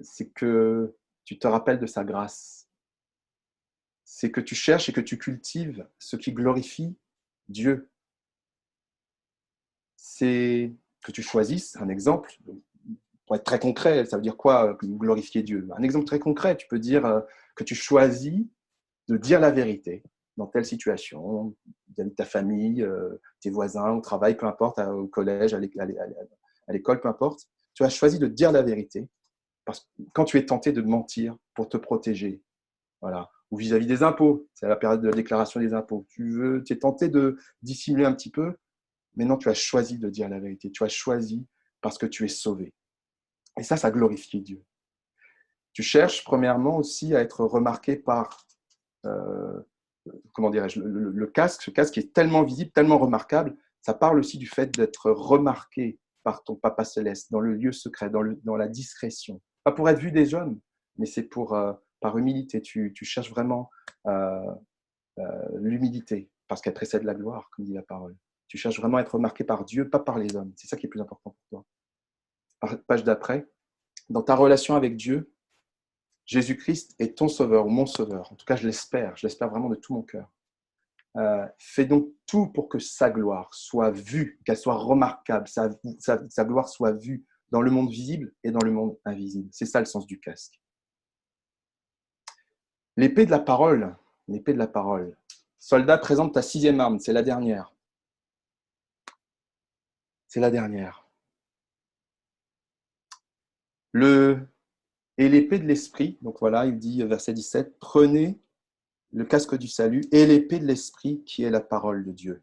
c'est que tu te rappelles de sa grâce. C'est que tu cherches et que tu cultives ce qui glorifie Dieu. C'est que tu choisisses un exemple. Pour être très concret, ça veut dire quoi, glorifier Dieu? Un exemple très concret, tu peux dire que tu choisis de dire la vérité dans telle situation, vis-à-vis de ta famille, tes voisins, au travail, peu importe, au collège, à l'école, peu importe. Tu as choisi de dire la vérité parce que quand tu es tenté de mentir pour te protéger, voilà, ou vis-à-vis des impôts, c'est la période de la déclaration des impôts, tu es tenté de dissimuler un petit peu, mais non, tu as choisi de dire la vérité, tu as choisi parce que tu es sauvé. Et ça glorifie Dieu. Tu cherches premièrement aussi à être remarqué par, comment dirais-je, le casque, ce casque qui est tellement visible, tellement remarquable, ça parle aussi du fait d'être remarqué par ton Papa Céleste, dans le lieu secret, dans la discrétion. Pas pour être vu des hommes, mais c'est par humilité. Tu cherches vraiment l'humilité, parce qu'elle précède la gloire, comme dit la parole. Tu cherches vraiment à être remarqué par Dieu, pas par les hommes. C'est ça qui est plus important pour toi. Page d'après. Dans ta relation avec Dieu, Jésus-Christ est ton sauveur ou mon sauveur. En tout cas, je l'espère vraiment de tout mon cœur. Fais donc tout pour que sa gloire soit vue, qu'elle soit remarquable, sa gloire soit vue dans le monde visible et dans le monde invisible. C'est ça le sens du casque. L'épée de la parole. Soldat, présente ta 6e arme, c'est la dernière. C'est la dernière. Et l'épée de l'esprit, donc voilà, il dit, verset 17, prenez le casque du salut et l'épée de l'esprit qui est la parole de Dieu.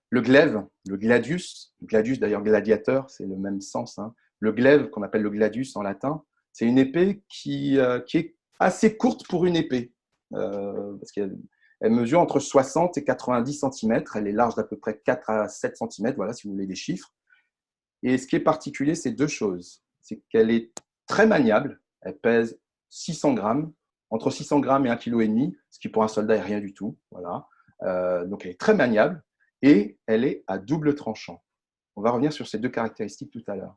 Le glaive, le gladius d'ailleurs gladiateur, c'est le même sens, hein. Le glaive, qu'on appelle le gladius en latin, c'est une épée qui est assez courte pour une épée, parce qu'elle mesure entre 60 et 90 cm, elle est large d'à peu près 4 à 7 cm, voilà, si vous voulez des chiffres. Et ce qui est particulier, c'est 2 choses. C'est qu'elle est très maniable, elle pèse 600 grammes, entre 600 grammes et 1,5 kg, ce qui pour un soldat est rien du tout. Voilà. Donc elle est très maniable et elle est à double tranchant. On va revenir sur ces 2 caractéristiques tout à l'heure.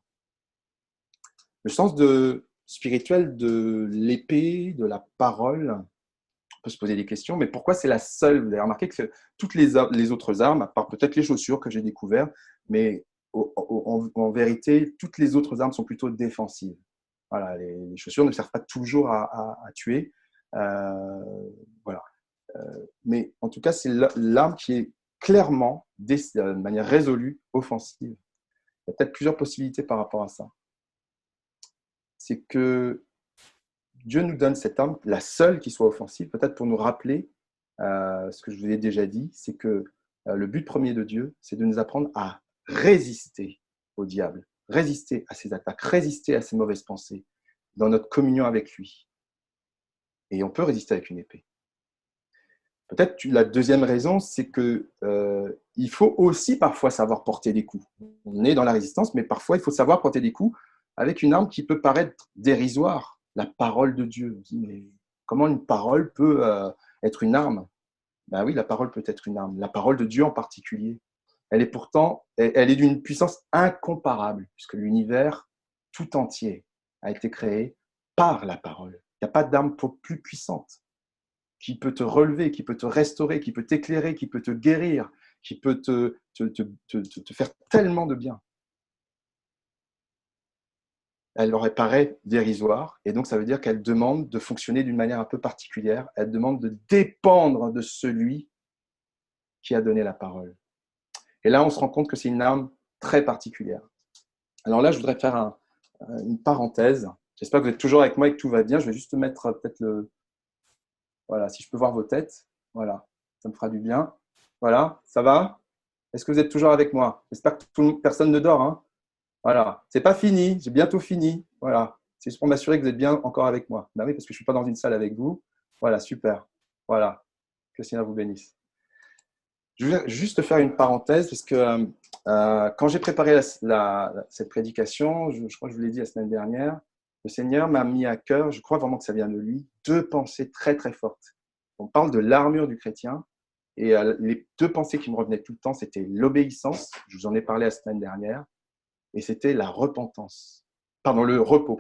Le sens spirituel de l'épée, de la parole, on peut se poser des questions, mais pourquoi c'est la seule? Vous avez remarqué que toutes les autres armes, à part peut-être les chaussures que j'ai découvertes, mais en vérité, toutes les autres armes sont plutôt défensives. Voilà, les chaussures ne servent pas toujours à tuer. Voilà. Mais en tout cas, c'est l'arme qui est clairement, de manière résolue, offensive. Il y a peut-être plusieurs possibilités par rapport à ça. C'est que Dieu nous donne cette arme, la seule qui soit offensive, peut-être pour nous rappeler ce que je vous ai déjà dit, c'est que le but premier de Dieu, c'est de nous apprendre à résister au diable, résister à ses attaques, résister à ses mauvaises pensées dans notre communion avec lui. Et on peut résister avec une épée. Peut-être la deuxième raison, c'est qu'il faut aussi parfois savoir porter des coups. On est dans la résistance, mais parfois il faut savoir porter des coups avec une arme qui peut paraître dérisoire, la parole de Dieu. On dit, mais comment une parole peut être une arme? Ben oui, la parole peut être une arme, la parole de Dieu en particulier. Elle est pourtant, elle est d'une puissance incomparable, puisque l'univers tout entier a été créé par la parole. Il n'y a pas d'arme plus puissante qui peut te relever, qui peut te restaurer, qui peut t'éclairer, qui peut te guérir, qui peut te faire tellement de bien. Elle leur paraît dérisoire, et donc ça veut dire qu'elle demande de fonctionner d'une manière un peu particulière. Elle demande de dépendre de celui qui a donné la parole. Et là, on se rend compte que c'est une arme très particulière. Alors là, je voudrais faire une parenthèse. J'espère que vous êtes toujours avec moi et que tout va bien. Je vais juste mettre peut-être Voilà, si je peux voir vos têtes. Voilà, ça me fera du bien. Voilà, ça va? Est-ce que vous êtes toujours avec moi? J'espère que personne ne dort, hein? Voilà, c'est pas fini, j'ai bientôt fini. Voilà, c'est juste pour m'assurer que vous êtes bien encore avec moi. Ben oui, parce que je ne suis pas dans une salle avec vous. Voilà, super. Voilà, que le Seigneur vous bénisse. Je vais juste faire une parenthèse parce que quand j'ai préparé cette prédication, je crois que je vous l'ai dit la semaine dernière, le Seigneur m'a mis à cœur, je crois vraiment que ça vient de lui, 2 pensées très très fortes. On parle de l'armure du chrétien et les 2 pensées qui me revenaient tout le temps, c'était l'obéissance, je vous en ai parlé la semaine dernière, et c'était la repentance. Pardon, le repos.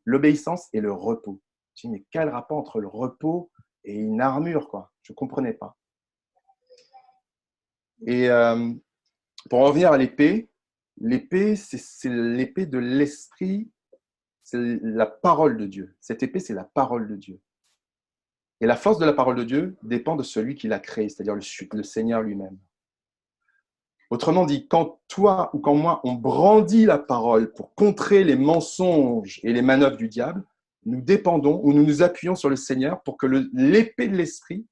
L'obéissance et le repos. Je me dis, mais quel rapport entre le repos et une armure, quoi? Je ne comprenais pas. Et pour en revenir à l'épée, L'épée, c'est l'épée de l'esprit, c'est la parole de Dieu. Cette épée, c'est la parole de Dieu. Et la force de la parole de Dieu dépend de celui qui l'a créée, c'est-à-dire le Seigneur lui-même. Autrement dit, quand toi ou quand moi, on brandit la parole pour contrer les mensonges et les manœuvres du diable, nous dépendons ou nous nous appuyons sur le Seigneur pour que l'épée de l'esprit,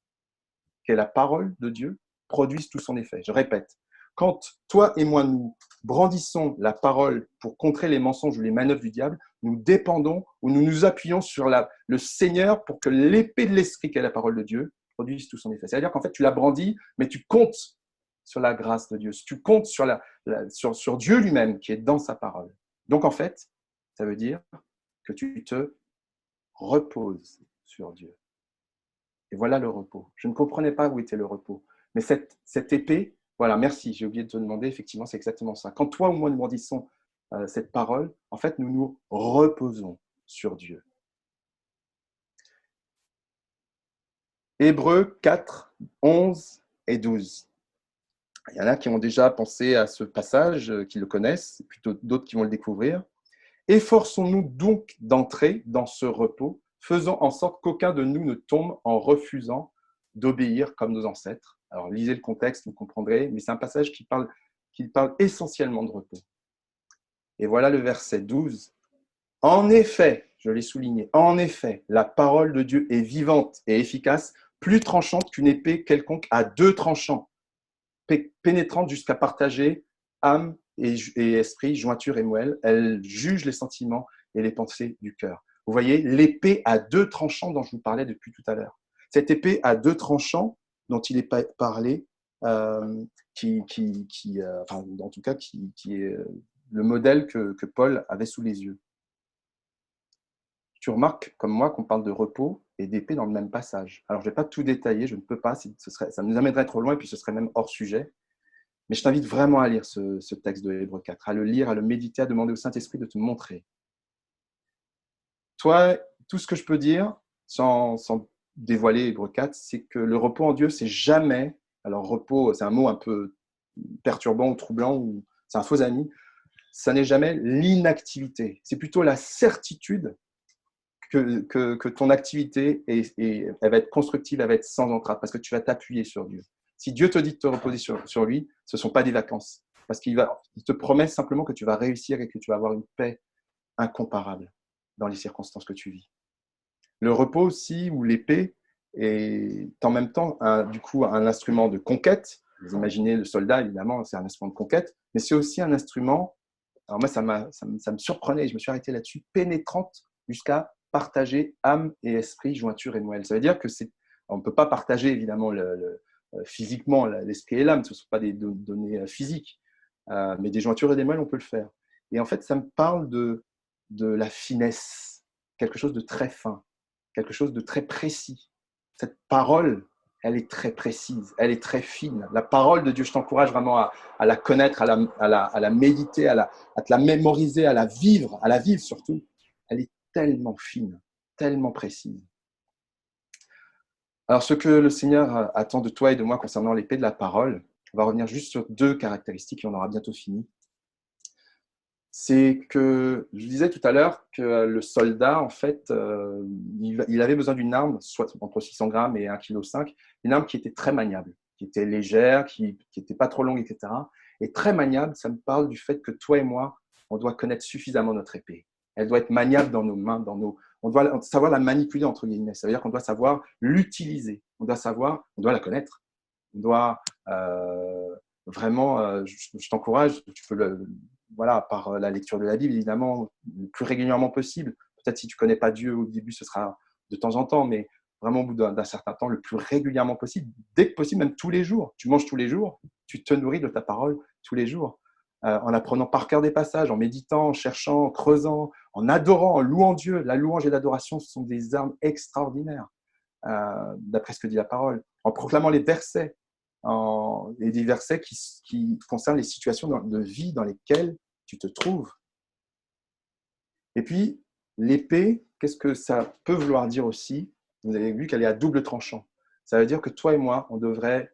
qui est la parole de Dieu, produise tout son effet. Je répète, quand toi et moi, nous brandissons la parole pour contrer les mensonges ou les manœuvres du diable, nous dépendons ou nous nous appuyons sur le Seigneur pour que l'épée de l'esprit, qui est la parole de Dieu, produise tout son effet. C'est-à-dire qu'en fait, tu la brandis, mais tu comptes sur la grâce de Dieu. Tu comptes sur Dieu lui-même qui est dans sa parole. Donc en fait, ça veut dire que tu te reposes sur Dieu. Et voilà le repos. Je ne comprenais pas où était le repos. Mais cette épée, voilà, merci, j'ai oublié de te demander, effectivement, c'est exactement ça. Quand toi ou moi nous brandissons cette parole, en fait, nous nous reposons sur Dieu. Hébreux 4, 11 et 12. Il y en a qui ont déjà pensé à ce passage, qui le connaissent, plutôt d'autres qui vont le découvrir. Efforçons-nous donc d'entrer dans ce repos, faisant en sorte qu'aucun de nous ne tombe en refusant d'obéir comme nos ancêtres. Alors, lisez le contexte, vous comprendrez, mais c'est un passage qui parle essentiellement de repos. Et voilà le verset 12. En effet, je l'ai souligné, en effet, la parole de Dieu est vivante et efficace, plus tranchante qu'une épée quelconque à deux tranchants, pénétrante jusqu'à partager âme et esprit, jointure et moelle. Elle juge les sentiments et les pensées du cœur. Vous voyez, l'épée à deux tranchants dont je vous parlais depuis tout à l'heure. Cette épée à deux tranchants dont il est parlé, en tout cas, qui est le modèle que Paul avait sous les yeux. Tu remarques, comme moi, qu'on parle de repos et d'épée dans le même passage. Alors, je ne vais pas tout détailler, je ne peux pas, ça nous amènerait trop loin et puis ce serait même hors sujet. Mais je t'invite vraiment à lire ce texte de Hébreux 4, à le lire, à le méditer, à demander au Saint-Esprit de te montrer. Toi, tout ce que je peux dire, sans dévoiler Hébreux 4, c'est que le repos en Dieu, c'est jamais, alors repos, c'est un mot un peu perturbant ou troublant, ou c'est un faux ami, ça n'est jamais l'inactivité. C'est plutôt la certitude que ton activité, elle va être constructive, elle va être sans entrave, parce que tu vas t'appuyer sur Dieu. Si Dieu te dit de te reposer sur lui, ce ne sont pas des vacances, parce qu'il te promet simplement que tu vas réussir et que tu vas avoir une paix incomparable dans les circonstances que tu vis. Le repos aussi, ou l'épée, est en même temps un instrument de conquête. Vous imaginez le soldat, évidemment, c'est un instrument de conquête, mais c'est aussi un instrument, alors moi ça me surprenait, je me suis arrêté là-dessus, pénétrante jusqu'à partager âme et esprit, jointure et moelle. Ça veut dire que on ne peut pas partager évidemment physiquement l'esprit et l'âme, ce ne sont pas des données physiques, mais des jointures et des moelles, on peut le faire. Et en fait, ça me parle de la finesse, quelque chose de très fin, quelque chose de très précis. Cette parole, elle est très précise, elle est très fine. La parole de Dieu, je t'encourage vraiment à la connaître, à la méditer, à te la mémoriser, à la vivre surtout. Elle est tellement fine, tellement précise. Alors, ce que le Seigneur attend de toi et de moi concernant l'épée de la parole, on va revenir juste sur deux caractéristiques et on aura bientôt fini. C'est que, je disais tout à l'heure que le soldat, en fait, il avait besoin d'une arme, soit entre 600 grammes et 1,5 kg, une arme qui était très maniable, qui était légère, qui n'était pas trop longue, etc. Et très maniable, ça me parle du fait que toi et moi, on doit connaître suffisamment notre épée. Elle doit être maniable dans nos mains, on doit savoir la manipuler, entre guillemets. Ça veut dire qu'on doit savoir l'utiliser, on doit la connaître. On doit vraiment, je t'encourage, tu peux par la lecture de la Bible, évidemment, le plus régulièrement possible. Peut-être si tu ne connais pas Dieu au début, ce sera de temps en temps, mais vraiment au bout d'un certain temps, le plus régulièrement possible, dès que possible, même tous les jours. Tu manges tous les jours, tu te nourris de ta parole tous les jours. En apprenant par cœur des passages, en méditant, en cherchant, en creusant, en adorant, en louant Dieu. La louange et l'adoration sont des armes extraordinaires, d'après ce que dit la parole. En proclamant les versets, et des versets qui concernent les situations de vie dans lesquelles tu te trouves. Et puis, l'épée, qu'est-ce que ça peut vouloir dire aussi? Vous avez vu qu'elle est à double tranchant. Ça veut dire que toi et moi, on devrait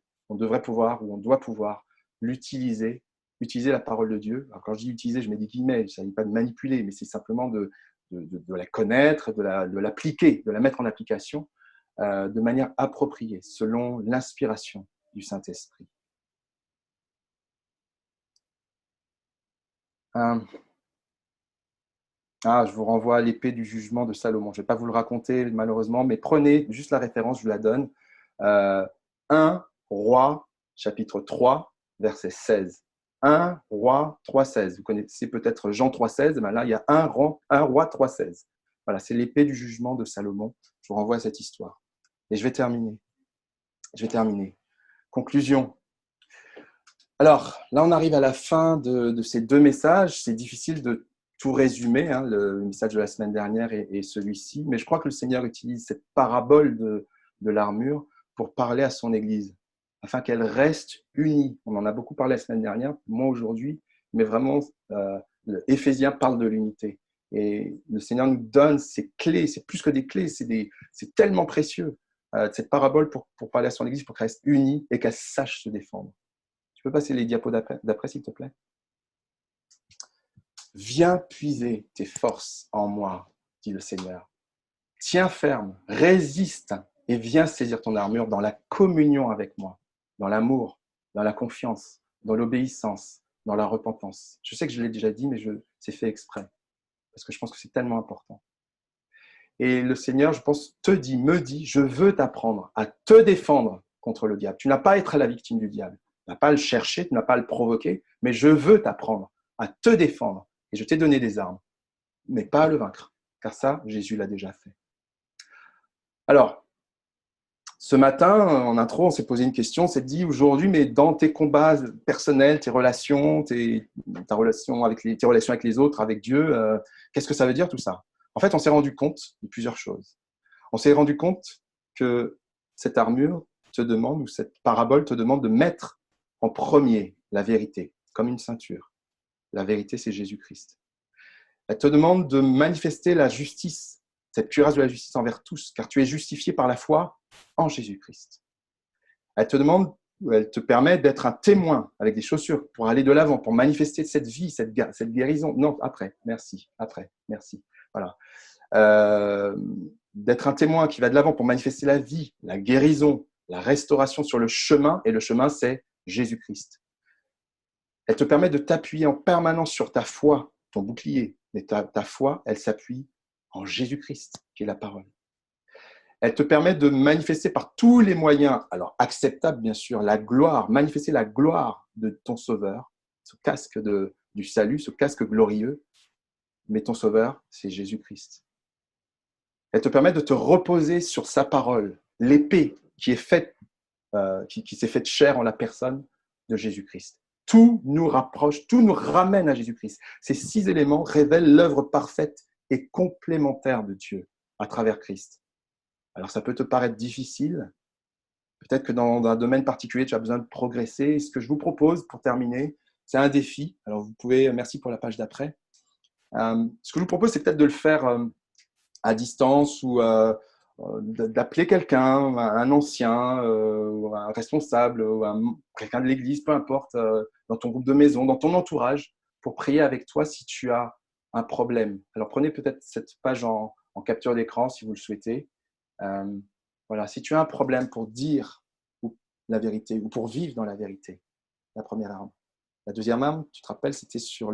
pouvoir, ou on doit pouvoir l'utiliser utiliser la parole de Dieu. Alors, quand je dis utiliser, je mets des guillemets, il ne s'agit pas de manipuler, mais c'est simplement de la connaître, de l'appliquer, de la mettre en application de manière appropriée, selon l'inspiration du Saint-Esprit. Je vous renvoie à l'épée du jugement de Salomon. Je ne vais pas vous le raconter malheureusement, mais prenez juste la référence, je vous la donne. 1 Roi, chapitre 3, verset 16. 1 Roi 3,16. Vous connaissez peut-être Jean 3,16, mais là, il y a 1 Roi 3,16. Voilà, c'est l'épée du jugement de Salomon. Je vous renvoie à cette histoire. Et je vais terminer. Conclusion. Alors, là, on arrive à la fin de ces deux messages. C'est difficile de tout résumer, hein, le message de la semaine dernière et celui-ci, mais je crois que le Seigneur utilise cette parabole de l'armure pour parler à son Église, afin qu'elle reste unie. On en a beaucoup parlé la semaine dernière, moi aujourd'hui, mais vraiment, Éphésiens parle de l'unité. Et le Seigneur nous donne ces clés, c'est plus que des clés, c'est tellement précieux, cette parabole pour parler à son Église, pour qu'elle reste unie et qu'elle sache se défendre. Tu peux passer les diapos d'après, s'il te plaît? Viens puiser tes forces en moi, dit le Seigneur. Tiens ferme, résiste et viens saisir ton armure dans la communion avec moi, dans l'amour, dans la confiance, dans l'obéissance, dans la repentance. Je sais que je l'ai déjà dit, mais c'est fait exprès, parce que je pense que c'est tellement important. Et le Seigneur, je pense, me dit, je veux t'apprendre à te défendre contre le diable. Tu n'as pas à être la victime du diable. Tu n'as pas à le chercher, tu n'as pas à le provoquer, mais je veux t'apprendre à te défendre. Et je t'ai donné des armes, mais pas à le vaincre, car ça, Jésus l'a déjà fait. Alors, ce matin, en intro, on s'est posé une question, on s'est dit aujourd'hui, mais dans tes combats personnels, tes relations, tes relations avec les autres, avec Dieu, qu'est-ce que ça veut dire tout ça? En fait, on s'est rendu compte de plusieurs choses. On s'est rendu compte que cette armure te demande, ou cette parabole te demande de mettre en premier la vérité, comme une ceinture. La vérité, c'est Jésus-Christ. Elle te demande de manifester la justice, cette cuirasse de la justice envers tous, car tu es justifié par la foi en Jésus-Christ. Elle te permet d'être un témoin avec des chaussures pour aller de l'avant, pour manifester cette vie, cette guérison. Non, après, merci. Voilà. D'être un témoin qui va de l'avant pour manifester la vie, la guérison, la restauration sur le chemin, et le chemin, c'est Jésus-Christ. Elle te permet de t'appuyer en permanence sur ta foi, ton bouclier. Mais ta foi, elle s'appuie en Jésus-Christ, qui est la parole. Elle te permet de manifester par tous les moyens, alors acceptables bien sûr, la gloire, manifester la gloire de ton Sauveur, ce casque du salut, ce casque glorieux. Mais ton Sauveur, c'est Jésus-Christ. Elle te permet de te reposer sur sa parole, l'épée qui s'est faite chair en la personne de Jésus-Christ. Tout nous rapproche, tout nous ramène à Jésus-Christ. Ces 6 éléments révèlent l'œuvre parfaite et complémentaire de Dieu à travers Christ. Alors ça peut te paraître difficile, peut-être que dans un domaine particulier, tu as besoin de progresser. Et ce que je vous propose pour terminer, c'est un défi. Alors vous pouvez, merci pour la page d'après. Ce que je vous propose, c'est peut-être de le faire à distance ou d'appeler quelqu'un, un ancien, ou un responsable, ou quelqu'un de l'église, peu importe, dans ton groupe de maison, dans ton entourage, pour prier avec toi si tu as un problème. Alors prenez peut-être cette page en capture d'écran si vous le souhaitez. Voilà, si tu as un problème pour dire la vérité ou pour vivre dans la vérité, la première arme. La deuxième arme, tu te rappelles, c'était sur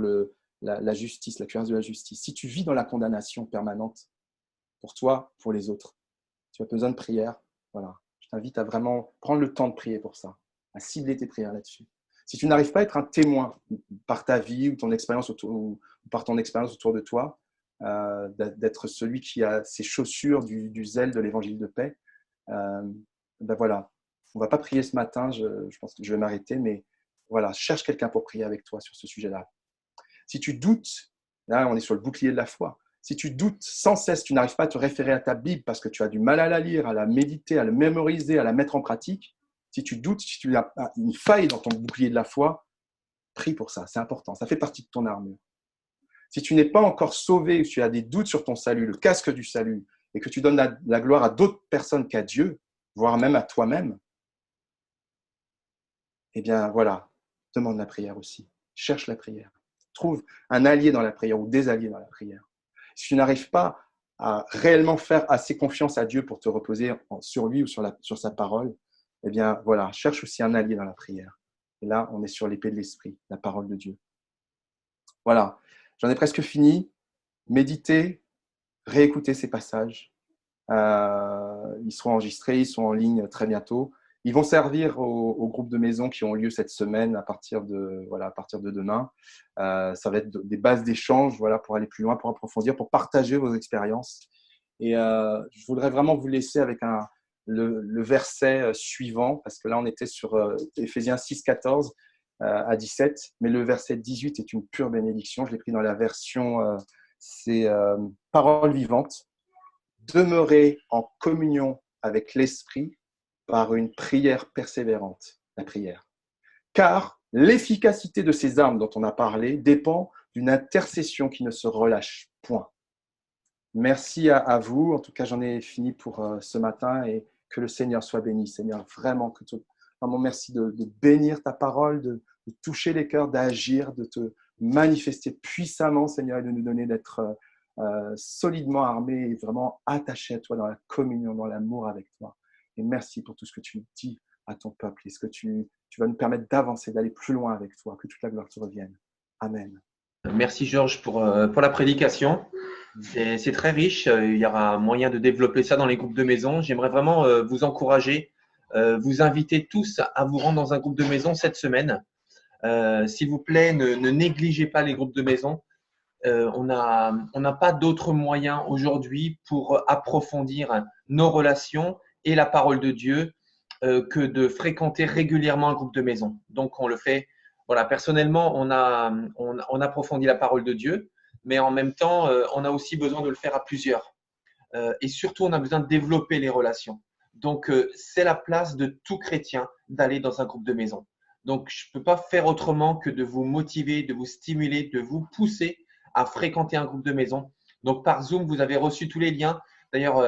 la justice, la cuirasse de la justice. Si tu vis dans la condamnation permanente pour toi, pour les autres, tu as besoin de prière. Voilà. Je t'invite à vraiment prendre le temps de prier pour ça, à cibler tes prières là-dessus. Si tu n'arrives pas à être un témoin par ta vie ou par ton expérience autour de toi, d'être celui qui a ses chaussures du zèle de l'évangile de paix, voilà. On ne va pas prier ce matin, je pense que je vais m'arrêter, mais voilà, cherche quelqu'un pour prier avec toi sur ce sujet-là. Si tu doutes, là on est sur le bouclier de la foi, si tu doutes sans cesse, tu n'arrives pas à te référer à ta Bible parce que tu as du mal à la lire, à la méditer, à la mémoriser, à la mettre en pratique, si tu doutes, si tu as une faille dans ton bouclier de la foi, prie pour ça, c'est important, ça fait partie de ton armure. Si tu n'es pas encore sauvé, tu as des doutes sur ton salut, le casque du salut, et que tu donnes la gloire à d'autres personnes qu'à Dieu, voire même à toi-même, eh bien voilà, demande la prière aussi. cherche la prière. Trouve un allié dans la prière ou des alliés dans la prière. Si tu n'arrives pas à réellement faire assez confiance à Dieu pour te reposer sur lui ou sur sa parole, eh bien voilà, cherche aussi un allié dans la prière. Et là, on est sur l'épée de l'esprit, la parole de Dieu. Voilà, j'en ai presque fini. Méditez, réécoutez ces passages. Ils seront enregistrés, ils sont en ligne très bientôt. Ils vont servir aux groupes de maison qui ont lieu cette semaine à partir de demain. Ça va être des bases d'échange pour aller plus loin, pour approfondir, pour partager vos expériences. Et je voudrais vraiment vous laisser avec le verset suivant, parce que là, on était sur Éphésiens 6, 14 à 17, mais le verset 18 est une pure bénédiction. Je l'ai pris dans la version, c'est Parole vivante. Demeurez en communion avec l'Esprit par une prière persévérante, la prière. Car l'efficacité de ces armes dont on a parlé dépend d'une intercession qui ne se relâche point. Merci à vous. En tout cas, j'en ai fini pour ce matin et que le Seigneur soit béni. Seigneur, vraiment merci de bénir ta parole, de toucher les cœurs, d'agir, de te manifester puissamment, Seigneur, et de nous donner d'être solidement armés et vraiment attachés à toi dans la communion, dans l'amour avec toi. Et merci pour tout ce que tu dis à ton peuple et ce que tu vas nous permettre d'avancer, d'aller plus loin avec toi, que toute la gloire te revienne. Amen. Merci Georges pour la prédication. C'est très riche. Il y aura moyen de développer ça dans les groupes de maison. J'aimerais vraiment vous encourager, vous inviter tous à vous rendre dans un groupe de maison cette semaine. S'il vous plaît, ne négligez pas les groupes de maison. On n'a pas d'autres moyens aujourd'hui pour approfondir nos relations et la parole de Dieu que de fréquenter régulièrement un groupe de maison. Donc, on le fait. Voilà, personnellement, on approfondit la parole de Dieu, mais en même temps, on a aussi besoin de le faire à plusieurs. Et surtout, on a besoin de développer les relations. Donc, c'est la place de tout chrétien d'aller dans un groupe de maison. Donc, je ne peux pas faire autrement que de vous motiver, de vous stimuler, de vous pousser à fréquenter un groupe de maison. Donc, par Zoom, vous avez reçu tous les liens. D'ailleurs,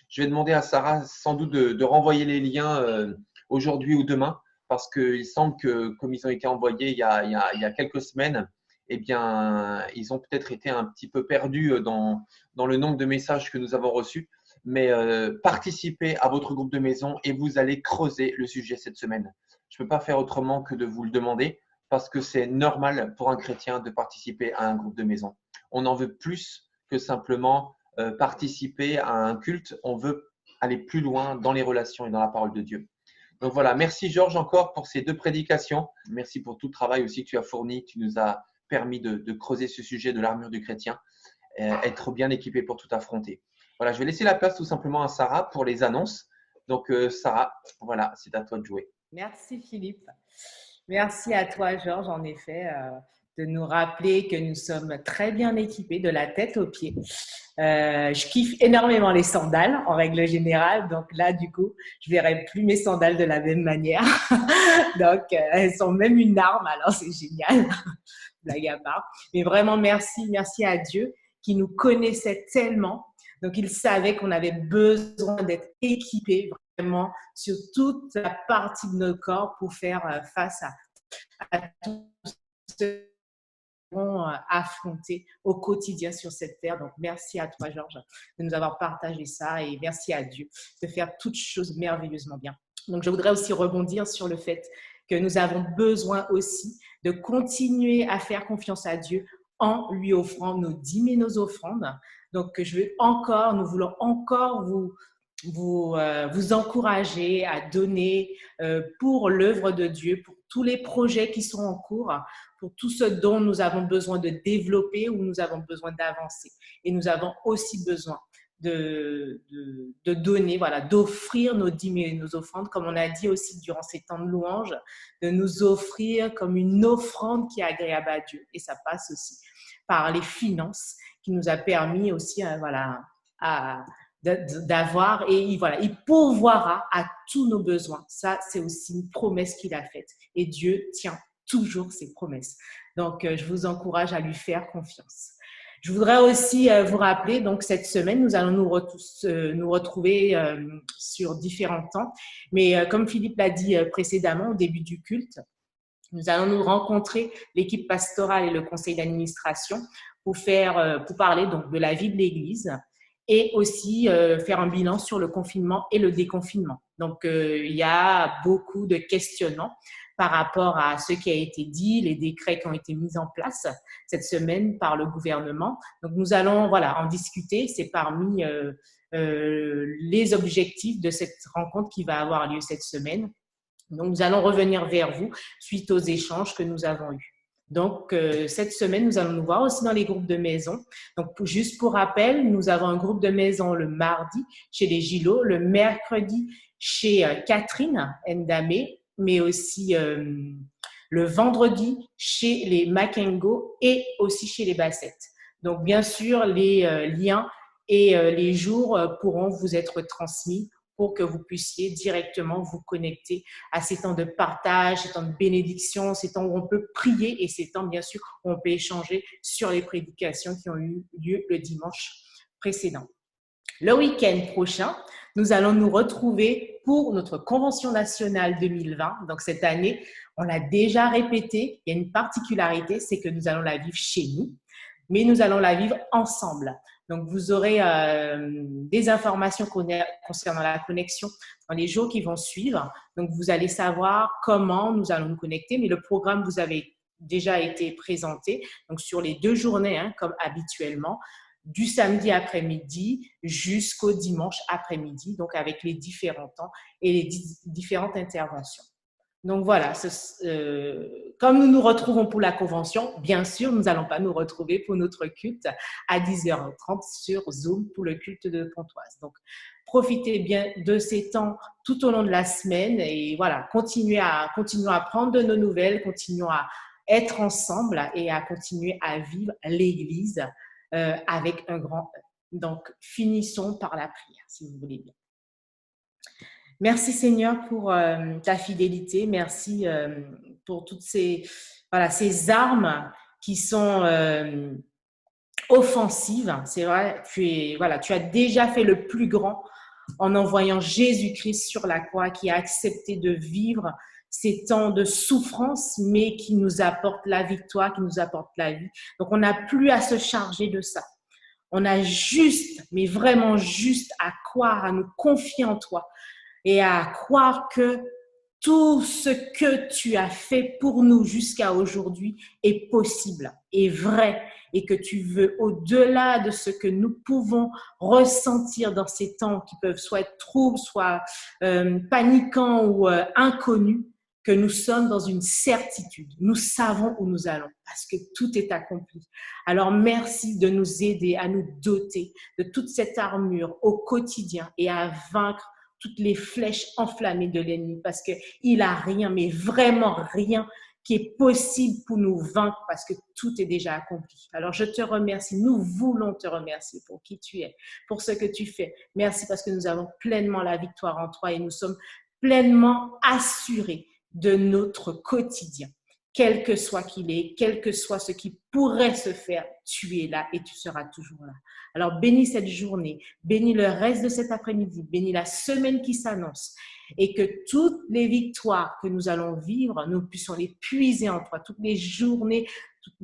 je vais demander à Sarah sans doute de renvoyer les liens aujourd'hui ou demain, parce qu'il semble que, comme ils ont été envoyés il y a quelques semaines, eh bien, ils ont peut-être été un petit peu perdus dans le nombre de messages que nous avons reçus. Mais participez à votre groupe de maison et vous allez creuser le sujet cette semaine. Je ne peux pas faire autrement que de vous le demander, parce que c'est normal pour un chrétien de participer à un groupe de maison. On en veut plus que simplement participer à un culte. On veut aller plus loin dans les relations et dans la parole de Dieu. Donc voilà, merci Georges encore pour ces 2 prédications. Merci pour tout le travail aussi que tu as fourni. Tu nous as permis de creuser ce sujet de l'armure du chrétien, être bien équipé pour tout affronter. Voilà, je vais laisser la place tout simplement à Sarah pour les annonces. Donc Sarah, voilà, c'est à toi de jouer. Merci Philippe. Merci à toi Georges, en effet, de nous rappeler que nous sommes très bien équipés de la tête aux pieds. Je kiffe énormément les sandales en règle générale, donc là du coup, je verrai plus mes sandales de la même manière. Donc elles sont même une arme, alors c'est génial. Blague à part. Mais vraiment merci à Dieu qui nous connaissait tellement. Donc il savait qu'on avait besoin d'être équipés vraiment sur toute la partie de notre corps pour faire face à tout ce qu'on affronter au quotidien sur cette terre. Donc, merci à toi, Georges, de nous avoir partagé ça et merci à Dieu de faire toutes choses merveilleusement bien. Donc, je voudrais aussi rebondir sur le fait que nous avons besoin aussi de continuer à faire confiance à Dieu en lui offrant nos dîmes et nos offrandes. Donc, nous voulons encore vous encourager à donner pour l'œuvre de Dieu, pour tous les projets qui sont en cours, pour tout ce dont nous avons besoin de développer ou nous avons besoin d'avancer. Et nous avons aussi besoin de donner, voilà, d'offrir nos dîmes et nos offrandes, comme on a dit aussi durant ces temps de louange, de nous offrir comme une offrande qui est agréable à Dieu. Et ça passe aussi par les finances qui nous a permis aussi d'avoir et il pourvoira à tous nos besoins. Ça, c'est aussi une promesse qu'il a faite. Et Dieu tient toujours ses promesses. Donc, je vous encourage à lui faire confiance. Je voudrais aussi vous rappeler, donc cette semaine, nous allons nous retrouver sur différents temps. Mais comme Philippe l'a dit précédemment, au début du culte, Nous allons nous rencontrer, l'équipe pastorale et le conseil d'administration, pour parler donc de la vie de l'Église et aussi faire un bilan sur le confinement et le déconfinement. Donc, il y a beaucoup de questionnements par rapport à ce qui a été dit, les décrets qui ont été mis en place cette semaine par le gouvernement. Donc, nous allons en discuter. C'est parmi les objectifs de cette rencontre qui va avoir lieu cette semaine. Donc, nous allons revenir vers vous suite aux échanges que nous avons eus. Donc, cette semaine, nous allons nous voir aussi dans les groupes de maison. Donc, juste pour rappel, nous avons un groupe de maison le mardi chez les Gillots, le mercredi chez Catherine Ndamé, mais aussi le vendredi chez les Makengo et aussi chez les Bassettes. Donc, bien sûr, les liens et les jours pourront vous être transmis pour que vous puissiez directement vous connecter à ces temps de partage, ces temps de bénédiction, ces temps où on peut prier et ces temps, bien sûr, où on peut échanger sur les prédications qui ont eu lieu le dimanche précédent. Le week-end prochain, nous allons nous retrouver pour notre Convention nationale 2020. Donc, cette année, on l'a déjà répété, il y a une particularité, c'est que nous allons la vivre chez nous, mais nous allons la vivre ensemble. Donc, vous aurez des informations concernant la connexion dans les jours qui vont suivre. Donc, vous allez savoir comment nous allons nous connecter, mais le programme vous avait déjà été présenté. Donc, sur les 2 journées, comme habituellement, du samedi après-midi jusqu'au dimanche après-midi, donc avec les différents temps et les différentes interventions. Donc voilà, comme nous nous retrouvons pour la convention, bien sûr, nous n'allons pas nous retrouver pour notre culte à 10h30 sur Zoom pour le culte de Pontoise. Donc, profitez bien de ces temps tout au long de la semaine et voilà, continuons à prendre de nos nouvelles, continuons à être ensemble et à continuer à vivre l'Église avec un grand E. Donc, finissons par la prière, si vous voulez bien. Merci Seigneur pour ta fidélité, merci pour toutes ces armes qui sont offensives. C'est vrai, tu as déjà fait le plus grand en envoyant Jésus-Christ sur la croix qui a accepté de vivre ces temps de souffrance, mais qui nous apporte la victoire, qui nous apporte la vie. Donc, on n'a plus à se charger de ça. On a juste, mais vraiment juste à croire, à nous confier en toi et à croire que tout ce que tu as fait pour nous jusqu'à aujourd'hui est possible, est vrai, et que tu veux au-delà de ce que nous pouvons ressentir dans ces temps qui peuvent soit être troubles, soit paniquants ou inconnus, que nous sommes dans une certitude. Nous savons où nous allons parce que tout est accompli. Alors, merci de nous aider à nous doter de toute cette armure au quotidien et à vaincre toutes les flèches enflammées de l'ennemi parce qu'il n'a rien, mais vraiment rien qui est possible pour nous vaincre parce que tout est déjà accompli. Alors, je te remercie. Nous voulons te remercier pour qui tu es, pour ce que tu fais. Merci parce que nous avons pleinement la victoire en toi et nous sommes pleinement assurés de notre quotidien. Quel que soit qu'il est, quel que soit ce qui pourrait se faire, tu es là et tu seras toujours là. Alors, bénis cette journée, bénis le reste de cet après-midi, bénis la semaine qui s'annonce et que toutes les victoires que nous allons vivre, nous puissions les puiser en toi, toutes les journées, tous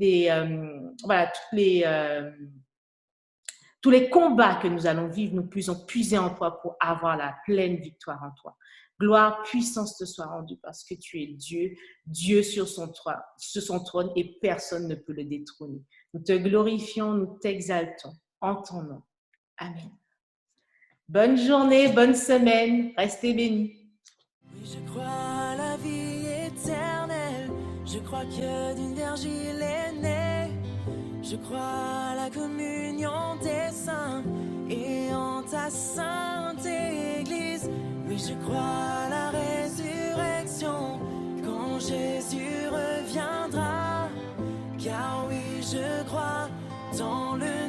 les combats que nous allons vivre, nous puissions puiser en toi pour avoir la pleine victoire en toi. Gloire, puissance te soit rendue parce que tu es Dieu, Dieu sur son trône et personne ne peut le détrôner. Nous te glorifions, nous t'exaltons en ton nom. Amen. Bonne journée, bonne semaine, restez bénis. Oui, je crois à la vie éternelle, je crois que d'une vierge il est né, je crois à la communion des saints et en ta sainte Église. Oui, je crois à la résurrection quand Jésus reviendra. Car oui, je crois dans le